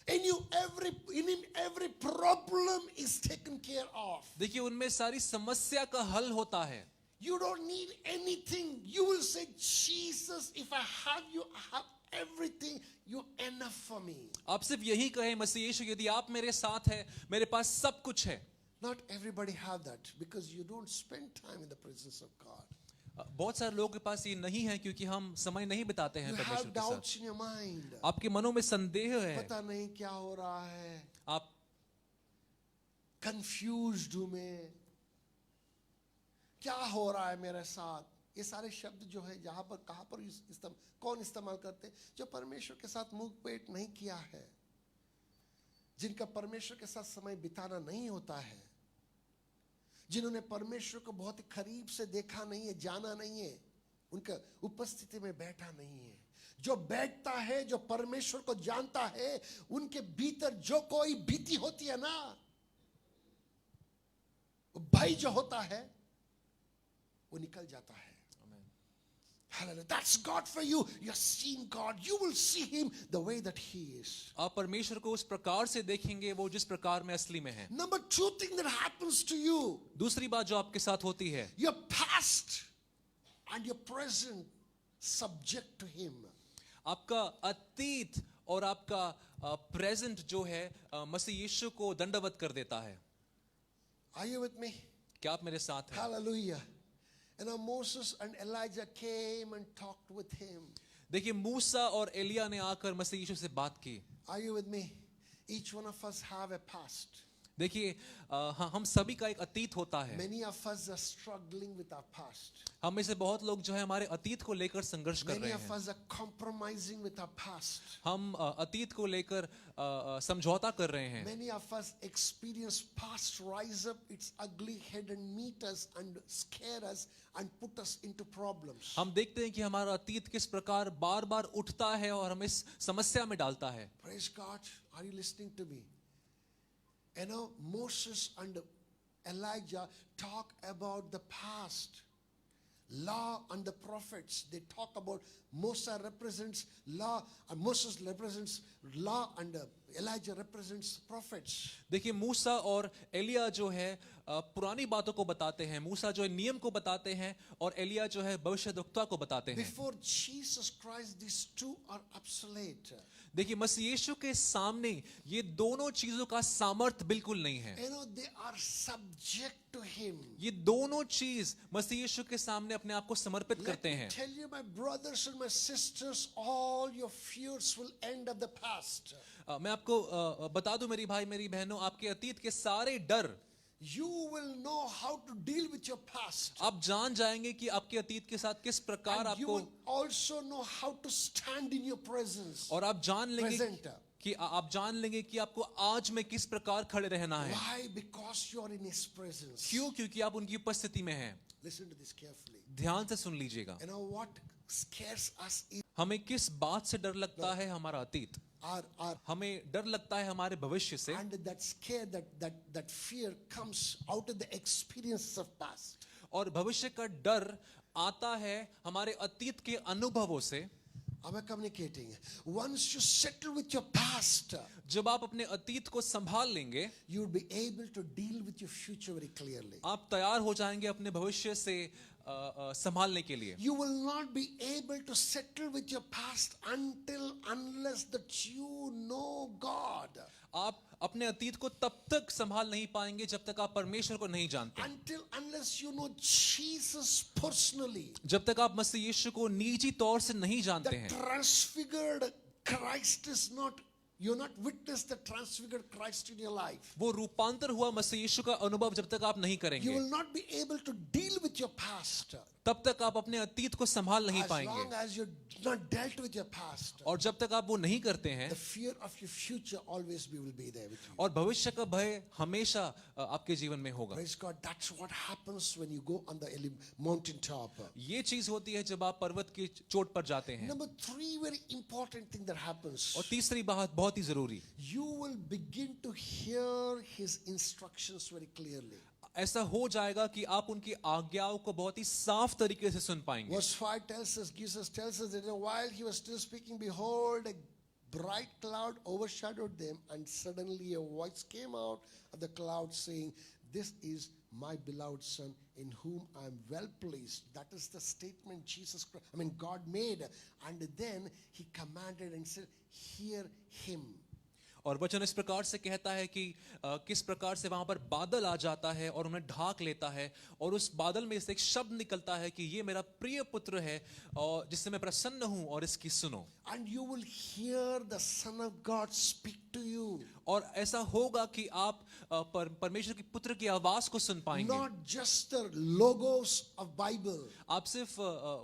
In him every problem is taken care of. देखिए उनमें सारी समस्या का हल होता है। You don't need anything. You will say, Jesus, if I have you, I have everything. You're enough for me. आप सिर्फ यही कहें मसीह यीशु यदि आप मेरे साथ हैं, मेरे पास सब कुछ है। Not everybody have that because you don't spend time in the presence of God. बहुत सारे लोगों के पास ये नहीं है क्योंकि हम समय नहीं बिताते हैं You परमेश्वर have के doubts साथ। in your mind. आपके मनों में संदेह है, पता नहीं क्या हो रहा है, आप confused हूं मैं, क्या हो रहा है मेरे साथ। ये सारे शब्द जो है जहां पर कहां पर कौन इस्तेमाल करते हैं? जो परमेश्वर के साथ मुंह पेट नहीं किया है, जिनका परमेश्वर के साथ समय बिताना नहीं होता है, जिन्होंने परमेश्वर को बहुत ही करीब से देखा नहीं है, जाना नहीं है, उनका उपस्थिति में बैठा नहीं है। जो बैठता है, जो परमेश्वर को जानता है, उनके भीतर जो कोई भीति होती है ना, भय जो होता है वो निकल जाता है। Hallelujah. That's God for you. You're seeing God. You will see him the way that he is. आप परमेश्वर को उस प्रकार से देखेंगे वो जिस प्रकार में असली में है। Number 2 thing that happens to you, दूसरी बात जो आपके साथ होती है, your past and your present subject to him. आपका अतीत और आपका प्रेजेंट जो है मसीह यीशु को दंडवत कर देता है। Are you with me? क्या आप मेरे साथ हैं? Hallelujah. And now Moses and Elijah came and talked with him. देखिए मूसा और एलिया ने आकर मसीह यीशु से बात की। Are you with me? Each one of us have a past. देखिए हाँ, हम सभी का एक अतीत होता है। Many of us are struggling with our past. हम में से बहुत लोग जो है हमारे अतीत को लेकर संघर्ष कर Many रहे of हैं। us are compromising with our past. हम अतीत को लेकर समझौता कर रहे हैं। Many of us experience past rise up its ugly head and meet us and scare us and put us into problems. हम देखते हैं कि हमारा अतीत किस प्रकार बार बार उठता है और हमें इस समस्या में डालता है। Praise God. Are you listening to me? You know, Moses and Elijah talk about the past. Law and the prophets, they talk about Moses represents law, and Moses represents law, and Elijah represents prophets. देखिए मूसा और एलिया जो है पुरानी बातों को बताते हैं। मूसा जो है नियम को बताते हैं और एलिया जो है भविष्यद्वक्ता को बताते हैं। Before Jesus Christ, these two are obsolete. देखिए मसीह यीशु के सामने ये दोनों चीजों का सामर्थ्य बिल्कुल नहीं है। You know, they are subject to Him. ये दोनों चीज मसीह यीशु के सामने अपने आप को समर्पित Let करते me हैं। tell you, my brothers and my sisters, all your fears will end of the past. मैं आपको बता दूं मेरी भाई मेरी बहनों, आपके अतीत के सारे डर You will know how to deal with your past. आप जान जाएंगे कि आपके अतीत के साथ किस प्रकार And you आपको, will also know how to stand in your presence. और आप जान लेंगे Present. कि आप जान लेंगे कि आपको आज में किस प्रकार खड़े रहना है। Why? Because you are in His presence. क्यों? क्योंकि आप उनकी उपस्थिति में हैं। Listen to this carefully. ध्यान से सुन लीजिएगा। You know what scares us is हमें किस बात से डर लगता है? हमारा अतीत। our हमें डर लगता है हमारे भविष्य से, and that scare, that fear comes out of the experiences of past. और भविष्य का डर आता है हमारे अतीत के अनुभवों से। Am I communicating? Once you settle with your past, जब आप अपने अतीत को संभाल लेंगे, you'll be able to deal with your future very clearly. आप तैयार हो जाएंगे अपने भविष्य से संभालने के लिए। You will not be able to settle with your past unless that you know God. आप अपने अतीत को तब तक संभाल नहीं पाएंगे जब तक आप परमेश्वर को नहीं जानते। Unless you know Jesus personally. जब तक आप मसीह यीशु को निजी तौर से नहीं जानते The हैं। transfigured Christ is not, you're not witnessed the transfigured Christ in your life. वो रूपांतर हुआ मसीह यीशु का अनुभव जब तक आप नहीं You करेंगे, will not be able to deal with your past तब तक आप अपने अतीत को संभाल नहीं as long पाएंगे। as you're not dealt with your past. और जब तक आप वो नहीं करते हैं, The fear of your future always will be there with you. और भविष्य का भय हमेशा आपके जीवन में होगा। Praise God. That's what happens when you go on the mountain top. ये चीज होती है जब आप पर्वत की चोट पर जाते हैं। Number 3 very important thing that happens. और तीसरी बात बहुत ही जरूरी, You will begin to hear His instructions very clearly. ऐसा हो जाएगा कि आप उनकी आज्ञाओं को बहुत ही साफ तरीके से सुन पाएंगे। Verse 5 tells us, Jesus tells us that while He was still speaking, behold, a bright cloud overshadowed them, and suddenly a voice came out of the cloud saying, "This is my beloved Son, in whom I am well pleased." That is the statement God made. And then He commanded and said, "Hear Him." और वचन इस प्रकार से कहता है कि किस प्रकार से वहां पर बादल आ जाता है और उन्हें ढाक लेता है, और उस बादल में से एक शब्द निकलता है कि ये मेरा प्रिय पुत्र है और जिससे मैं प्रसन्न हूं, और इसकी सुनो। And you will hear the Son of God speak to you. और ऐसा होगा कि आप परमेश्वर के पुत्र की आवाज को सुन पाएंगे। Not just the logos of Bible. आप सिर्फ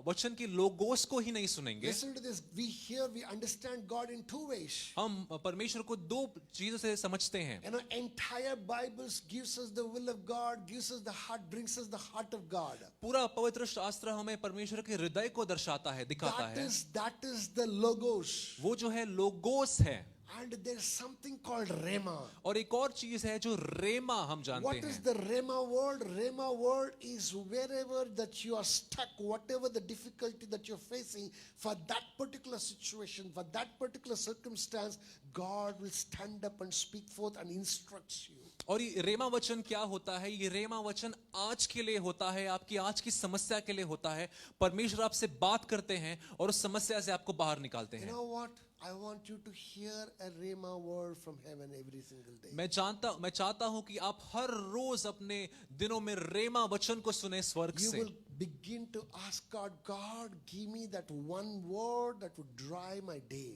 वचन की लोगोस को ही नहीं सुनेंगे। Listen to this. We understand God in 2 ways. हम परमेश्वर को 2 चीजों से समझते हैं। You know, entire Bible gives us the will of God, gives us the heart, brings us the heart of God. पूरा पवित्र शास्त्र हमें परमेश्वर के हृदय को दर्शाता है, दिखाता है। That is the logos. वो जो है लोगोस है। And there's something called Rhema. और एक और चीज है जो रेमा हम जानते What हैं। is the Rhema word? Rhema word is wherever that you are stuck, whatever the difficulty that you're facing, for that particular situation, for that particular circumstance, God will stand up and speak forth and instruct you. और ये रेमा वचन क्या होता है? ये रेमा वचन आज के लिए होता है, आपकी आज की समस्या के लिए होता है। परमेश्वर आपसे बात करते हैं और उस समस्या से आपको बाहर निकालते You हैं। know what? I want you to hear a Rhema word from heaven every single day. मैं चाहता हूं कि आप हर रोज अपने दिनों में रेमा वचन को सुने स्वर्ग You से। will begin to ask God, God, give me that one word that would dry my day.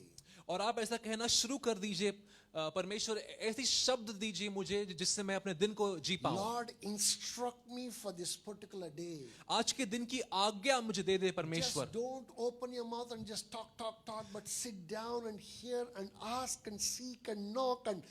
और आप ऐसा कहना शुरू कर दीजिए परमेश्वर ऐसी शब्द दीजिए मुझे जिससे मैं अपने दिन को जी पाऊं। Lord, instruct me for this particular day. आज के दिन की आज्ञा मुझे दे दे परमेश्वर। Just don't open your mouth and just talk, but sit down and hear and ask and seek and knock and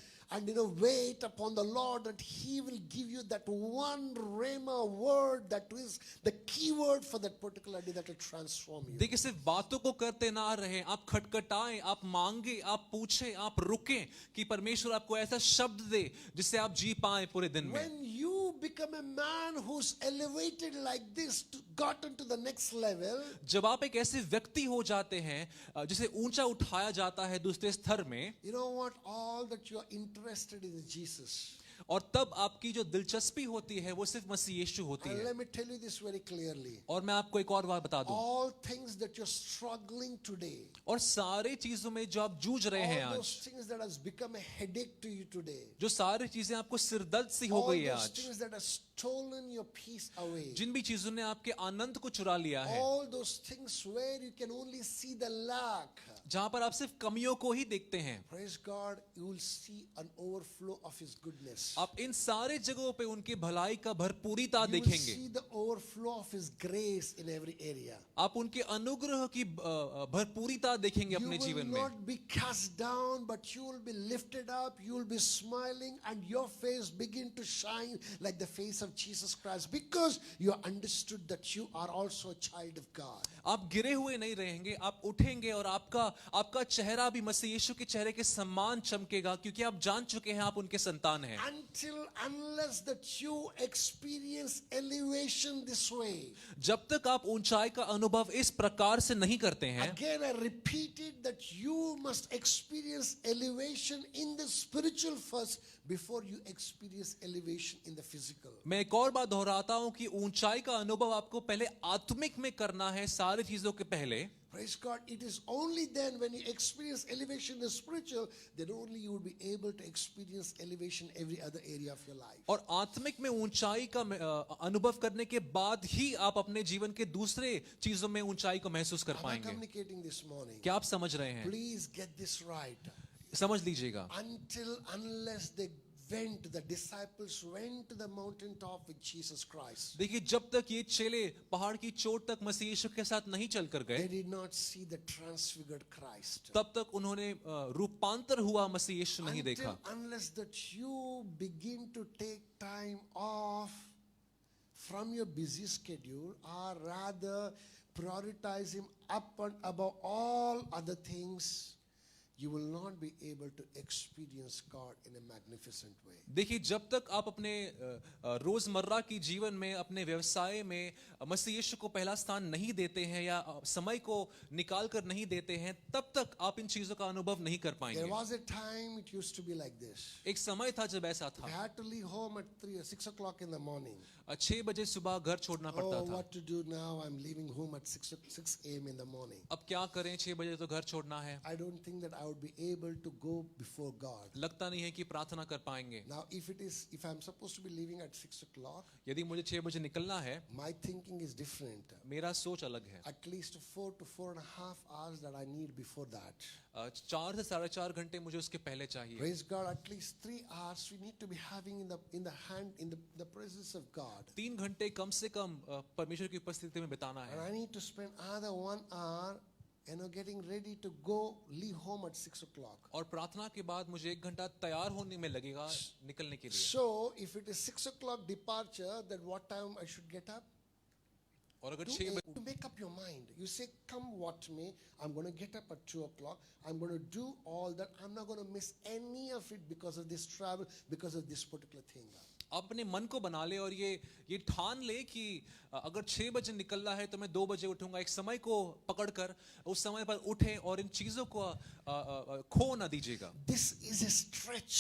wait upon the Lord that He will give you that one rhema word that is the key word for that particular day that will transform you. देखिए सिर्फ बातों को करते ना रहे, आप खटखटाएं, आप मांगे, आप पूछें, आप रुकें कि परमेश्वर आपको ऐसा शब्द दे जिससे आप जी पाएं पूरे दिन में। When you become a man who's elevated like this, gotten to the next level, जब आप एक ऐसे व्यक्ति हो जाते हैं जिसे ऊंचा उठाया जाता है दूसरे स्तर में, you know what? All that you are interested in is Jesus. और तब आपकी जो दिलचस्पी होती है वो सिर्फ मसीह यीशु होती And है। let me tell you this very clearly. और मैं आपको एक और बात बता दूं, All things that you're struggling today, और सारी चीजों में जो आप जूझ रहे हैं all आज, those things that has become a headache to you today, जो सारी चीजें आपको सिरदर्द सी हो all गई है those आज, things that have stolen your peace away, जिन भी चीजों ने आपके आनंद को चुरा लिया है, all those things where you can only see the lack, जहां पर आप सिर्फ कमियों को ही देखते हैं, praise God, you will see an overflow of His goodness. आप इन सारे जगहों पे उनकी भलाई का भरपूरीता You will देखेंगे। see the overflow of His grace in every area. आप उनके अनुग्रह की भरपूरीता देखेंगे You अपने will जीवन में। not be cast down, but you will be lifted up, you will be smiling, and your face begin to shine like the face of Jesus Christ, because you understood that you are also a child of God. आप गिरे हुए नहीं रहेंगे, आप उठेंगे और आपका चेहरा भी मसीह यीशु के चेहरे के समान चमकेगा, क्योंकि आप जान चुके हैं आप उनके संतान हैं। Unless that you experience elevation this way. जब तक आप ऊंचाई का अनुभव इस प्रकार से नहीं करते हैं, Again, I repeat it that you must experience elevation in the spiritual first before you experience elevation in the physical. मैं एक और बात दोहराता हूं कि ऊंचाई का अनुभव आपको पहले आत्मिक में करना है, सारी चीजों के पहले। Praise God. It is only then when you experience elevation in the spiritual, then only you will be able to experience elevation in every other area of your life. और आत्मिक में ऊंचाई का अनुभव करने के बाद ही आप अपने जीवन के दूसरे चीजों में ऊंचाई को महसूस कर Am I पाएंगे। communicating this morning? क्या आप समझ रहे हैं? Please get this right. समझ लीजिएगा। Unless the disciples went to the mountaintop with Jesus Christ, देखिए जब तक ये चेले पहाड़ की चोट तक मसीह यीशु के साथ नहीं चल कर they गए, did not see the transfigured Christ. तब तक उन्होंने रूपांतर हुआ मसीह यीशु नहीं देखा। Unless that you begin to take time off from your busy schedule, or rather prioritize Him up and above all other things, you will not be able to experience God in a magnificent way. देखिए जब तक आप अपने रोजमर्रा की जीवन में, अपने व्यवसाय में मसीह यीशु को पहला स्थान नहीं देते हैं या समय को निकाल कर नहीं देते हैं, तब तक आप इन चीजों का अनुभव नहीं कर There पाएंगे। was a time it used to be like this. एक समय था जब ऐसा I था, had to leave home at 3 or 6 o'clock in the morning. 6 बजे सुबह घर छोड़ना पड़ता Oh, था। what to do now? I'm leaving home at 6 a.m. in the morning. अब क्या करें, 6 बजे तो घर छोड़ना है। I don't think that I would be able to go before God. लगता नहीं है कि प्रार्थना कर पाएंगे। Now, if I'm supposed to be leaving at 6 o'clock, यदि मुझे 6 बजे निकलना है, my thinking is different. मेरा सोच अलग है। At least 4 to 4.5 hours that I need before that. 4 से 4.5 घंटे मुझे उसके पहले चाहिए। Praise God, at least 3 hours we need to be having in the presence of God. 3 घंटे कम से कम परमेश्वर की उपस्थिति में बिताना And है। I need to spend another 1 hour, getting ready to go, leave home at 6 o'clock. और प्रार्थना के बाद मुझे 1 घंटा तैयार होने में लगेगा निकलने के लिए। So, if it is 6 o'clock departure, then what time I should get up? और अगर You 6 बजे make up your mind. You say, come what may, I'm going to get up at 2 o'clock. I'm going to do all that. I'm not going to miss any of it because of this travel, because of this particular thing. आप अपने मन को बना ले और ये ठान ले कि अगर 6 बजे निकलना है तो मैं 2 बजे उठूंगा। एक समय को पकड़कर उस समय पर उठें और इन चीजों को खो ना दीजिएगा। This is a stretch.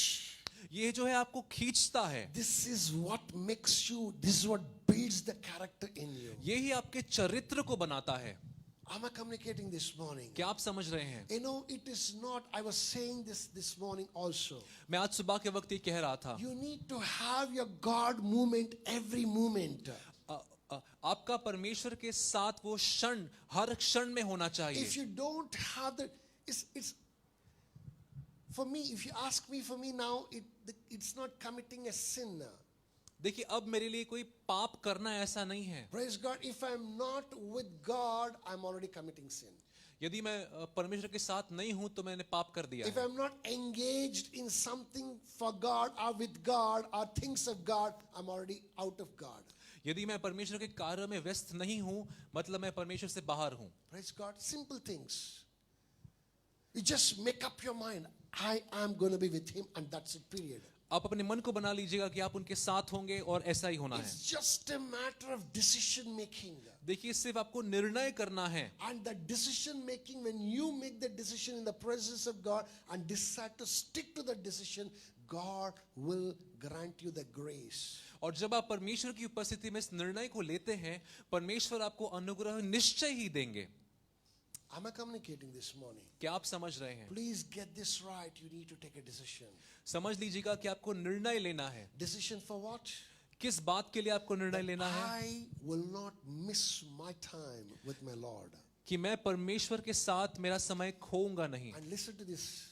ये जो है आपको खींचता है। This is what makes you, this is what builds the character in you. यही आपके चरित्र को बनाता है। Am I communicating this morning? क्या आप समझ रहे हैं? You know, it is not, I was saying this morning also. मैं आज सुबह के वक्त ये कह रहा था, You need to have your God movement every moment. आपका परमेश्वर के साथ वो क्षण हर क्षण में होना चाहिए। If you don't have the, it's For me, if you ask me, for me now, it's not committing a sin. देखिए अब मेरे लिए कोई पाप करना ऐसा नहीं है. Praise God. If I'm not with God, I'm already committing sin. यदि मैं परमेश्वर के साथ नहीं हूं तो मैंने पाप कर दिया If है. I'm not engaged in something for God or with God or things of God, I'm already out of God. यदि मैं परमेश्वर के कार्य में व्यस्त नहीं हूं मतलब मैं परमेश्वर से बाहर हूं. Praise God. Simple things. You just make up your mind. I am going to be with Him, and that's it, period. आप अपने मन को बना लीजिएगा कि आप उनके साथ होंगे और ऐसा ही होना है. It's just a matter of decision making. देखिए सिर्फ आपको निर्णय करना है. And the decision making, when you make the decision in the presence of God and decide to stick to the decision, God will grant you the grace. और जब आप परमेश्वर की उपस्थिति में इस निर्णय को लेते हैं परमेश्वर आपको अनुग्रह निश्चय ही देंगे. Am I communicating this morning? क्या आप समझ रहे हैं? Please get this right. You need to take a decision. समझ लीजिएगा कि आपको निर्णय लेना है. Decision for what? किस बात के लिए आपको निर्णय लेना है? I will not miss my time with my Lord. कि मैं परमेश्वर के साथ मेरा समय खोऊंगा नहीं. And listen to this.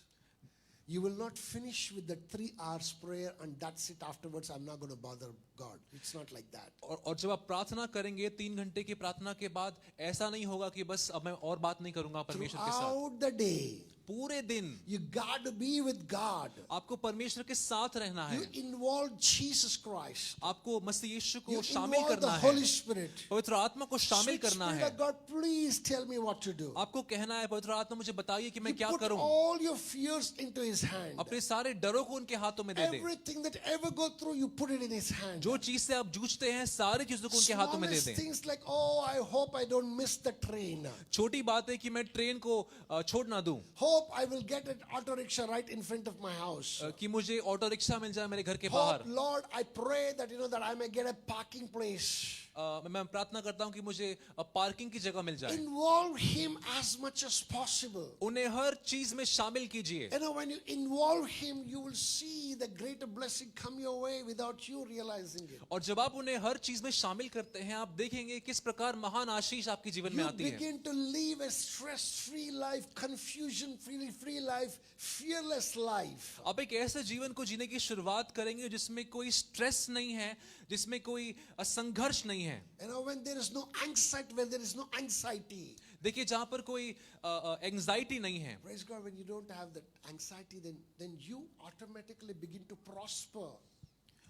You will not finish with the 3 hours prayer and that's it. Afterwards, I'm not going to bother God. It's not like that. और जब आप प्रार्थना करेंगे 3 घंटे की प्रार्थना के बाद ऐसा नहीं होगा कि बस अब मैं और बात नहीं करूंगा परमेश्वर के साथ. Throughout the day, पूरे दिन you got to be with God. आपको परमेश्वर के साथ रहना है. You involve Jesus Christ. आपको मसीह यीशु You को शामिल involve the करना है. Holy Spirit. पवित्र आत्मा को शामिल Sweet करना Spirit है. of God, please tell me what to do. आपको कहना है पवित्र आत्मा मुझे बताइए कि मैं You क्या put करूं. all your fears into His hand. अपने सारे डरों को उनके हाथों में दे दे. Everything that ever go through, you put it in His hand. जो चीज से आप जूझते हैं सारी चीजों को उनके हाथों में दे Smallest दें. things like, oh, I hope I don't miss the train. छोटी बात है कि मैं ट्रेन को छोड़ ना दूं. Hope I will get an auto rickshaw right in front of my house. कि मुझे ऑटो रिक्शा मिल जाए मेरे घर के Hope, बाहर. Lord, I pray that that I may get a parking place. मैं प्रार्थना करता हूं कि मुझे पार्किंग की जगह मिल जाए. Involve Him as much as possible. उन्हें हर चीज में शामिल कीजिए. When you involve Him, you will see the greater blessing come your way without you realizing it. और जब आप उन्हें हर चीज में शामिल करते हैं आप देखेंगे किस प्रकार महान आशीष आपके जीवन में You आती है. begin to live a stress-free life, confusion-free life, fearless life. आप एक ऐसे जीवन को जीने की शुरुआत करेंगे जिसमें कोई स्ट्रेस नहीं है, जिसमें कोई संघर्ष नहीं है. When there is no anxiety, when there is no anxiety. देखिए जहां पर कोई एंजाइटी नहीं है. Praise God, when you don't have that anxiety, then you automatically begin to prosper.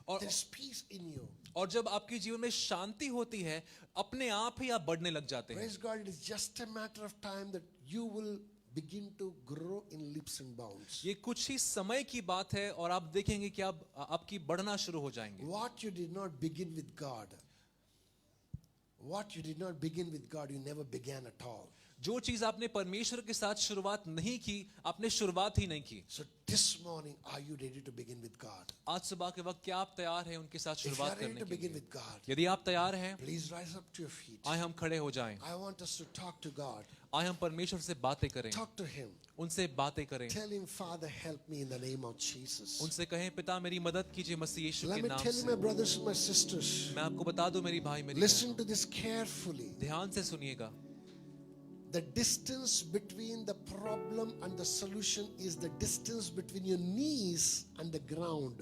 There is peace in you. और जब आपके जीवन में शांति होती है अपने आप ही आप बढ़ने लग जाते हैं. Praise God, it is just a matter of time that you will begin to grow in leaps and bounds. ये कुछ ही समय की बात है और आप देखेंगे कि आप आपकी बढ़ना शुरू हो जाएंगे. What you did not begin with God, what you did not begin with God, you never began at all. जो चीज आपने परमेश्वर के साथ शुरुआत नहीं की आपने शुरुआत ही नहीं की. So this morning, are you ready to begin with God? आज सुबह के वक्त क्या आप तैयार हैं उनके साथ If you are शुरुआत ready करने to के begin लिए? with God, यदि आप तैयार हैं please rise up to your feet. आए हम खड़े हो जाएं. I want us to talk to God. आए हम परमेश्वर से बातें करें. Talk to Him. उनसे बातें करें. Tell Him, Father, help me in the name of Jesus. उनसे कहें पिता मेरी मदद कीजिए मसीह यीशु Let के me नाम tell you, से. my brothers and my sisters, मैं आपको बता दूं मेरी भाई मेरी listen to this carefully. बहन, ध्यान से सुनिएगा. The distance between the problem and the solution is the distance between your knees and the ground.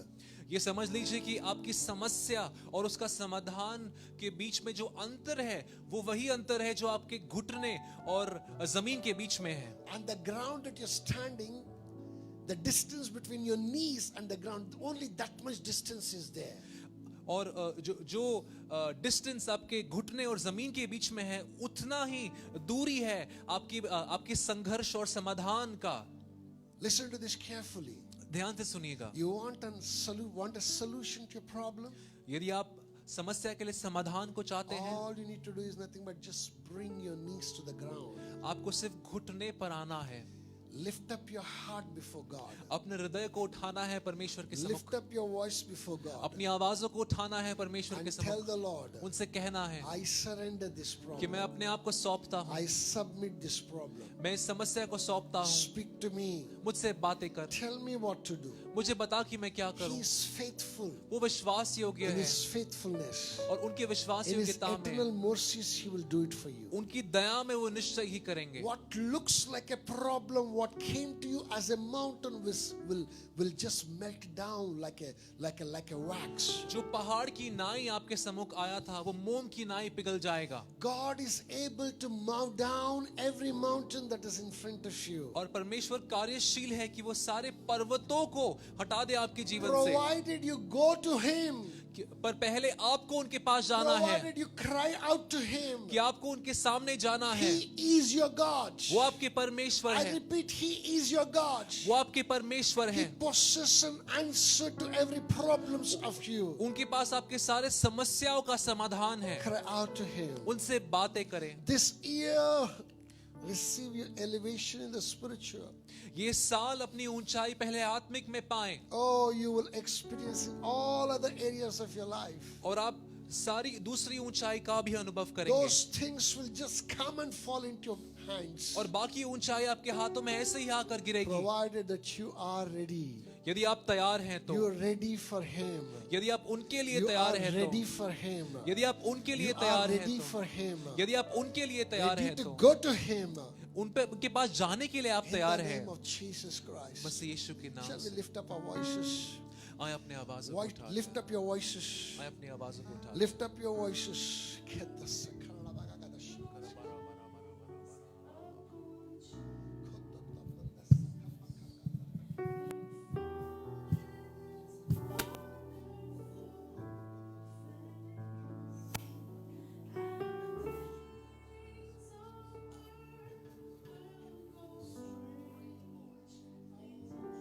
ये समझ लीजिए कि आपकी समस्या और उसका समाधान के बीच में जो अंतर है वो वही अंतर है जो आपके घुटने और जमीन के बीच में है. And the ground that you're standing, the distance between your knees and the ground, only that much distance is there. और जो डिस्टेंस आपके घुटने और जमीन के बीच में है उतना ही दूरी है आपकी संघर्ष और समाधान का. Listen to this carefully. ध्यान से सुनिएगा. You want a solution to your problem? यदि आप समस्या के लिए समाधान को चाहते हैं All you need to do is nothing but just bring your knees to the ground. आपको सिर्फ घुटने पर आना है. Lift up your heart before God. अपने हृदय को उठाना है परमेश्वर के Lift सम्मुख. up your voice before God. अपनी आवाजों को उठाना है परमेश्वर के And tell सम्मुख. the Lord, उनसे कहना है I surrender this कि problem. मैं अपने आप को सौंपता हूँ. I submit this problem. मैं इस समस्या को सौंपता हूँ. Speak to me. मुझसे बातें कर. Tell me what to do. मुझे बता कि मैं क्या He करूँ. is faithful. वो विश्वास योग्य In है His faithfulness, और उनके विश्वास in His योग्यता eternal में mercies, He will do it for you. उनकी दया में वो निश्चय ही करेंगे. What looks like a problem, what what came to you as a mountain will just melt down like a wax. जो पहाड़ की नाई आपके सम्मुख आया था वो मोम की नाई पिघल जाएगा. God is able to mow down every mountain that is in front of you. और परमेश्वर कार्यशील है कि वो सारे पर्वतों को हटा दे आपके जीवन से. Provided you go to Him. पर पहले आपको उनके पास जाना है. Provided you cry out to Him. कि आपको उनके सामने जाना है. He is your God. वो आपके परमेश्वर I है. repeat, He is your God. वो आपके परमेश्वर He है. possesses an answer to every problems of you. उनके पास आपके सारे समस्याओं का समाधान है. Cry out to Him. उनसे बातें करें. This year, receive your elevation in the spiritual. ये साल अपनी ऊंचाई पहले आत्मिक में पाएं. Oh, you will experience in all other areas of your life. और आप सारी दूसरी ऊंचाई का भी अनुभव करेंगे. Those things will just come and fall into your hands. और बाकी ऊंचाई आपके हाथों में ऐसे ही आकर गिरेगी. Provided that you are ready. यदि आप तैयार हैं तो. You are ready for Him. यदि आप उनके लिए You तैयार are हैं ready तो. for Him. यदि आप उनके लिए You are तैयार हैं ready तो. for Him. यदि आप उनके लिए तैयार Ready हैं to तो. go to Him. उनके पास जाने के लिए आप In तैयार the हैं. name of Jesus Christ. मसीह यीशु के नाम Shall we से. lift up our voices? आए अपने आवाज़ों को उठा. Lift up your voices. आए अपनी आवाज़ों को उठा. Lift up your voices. Get the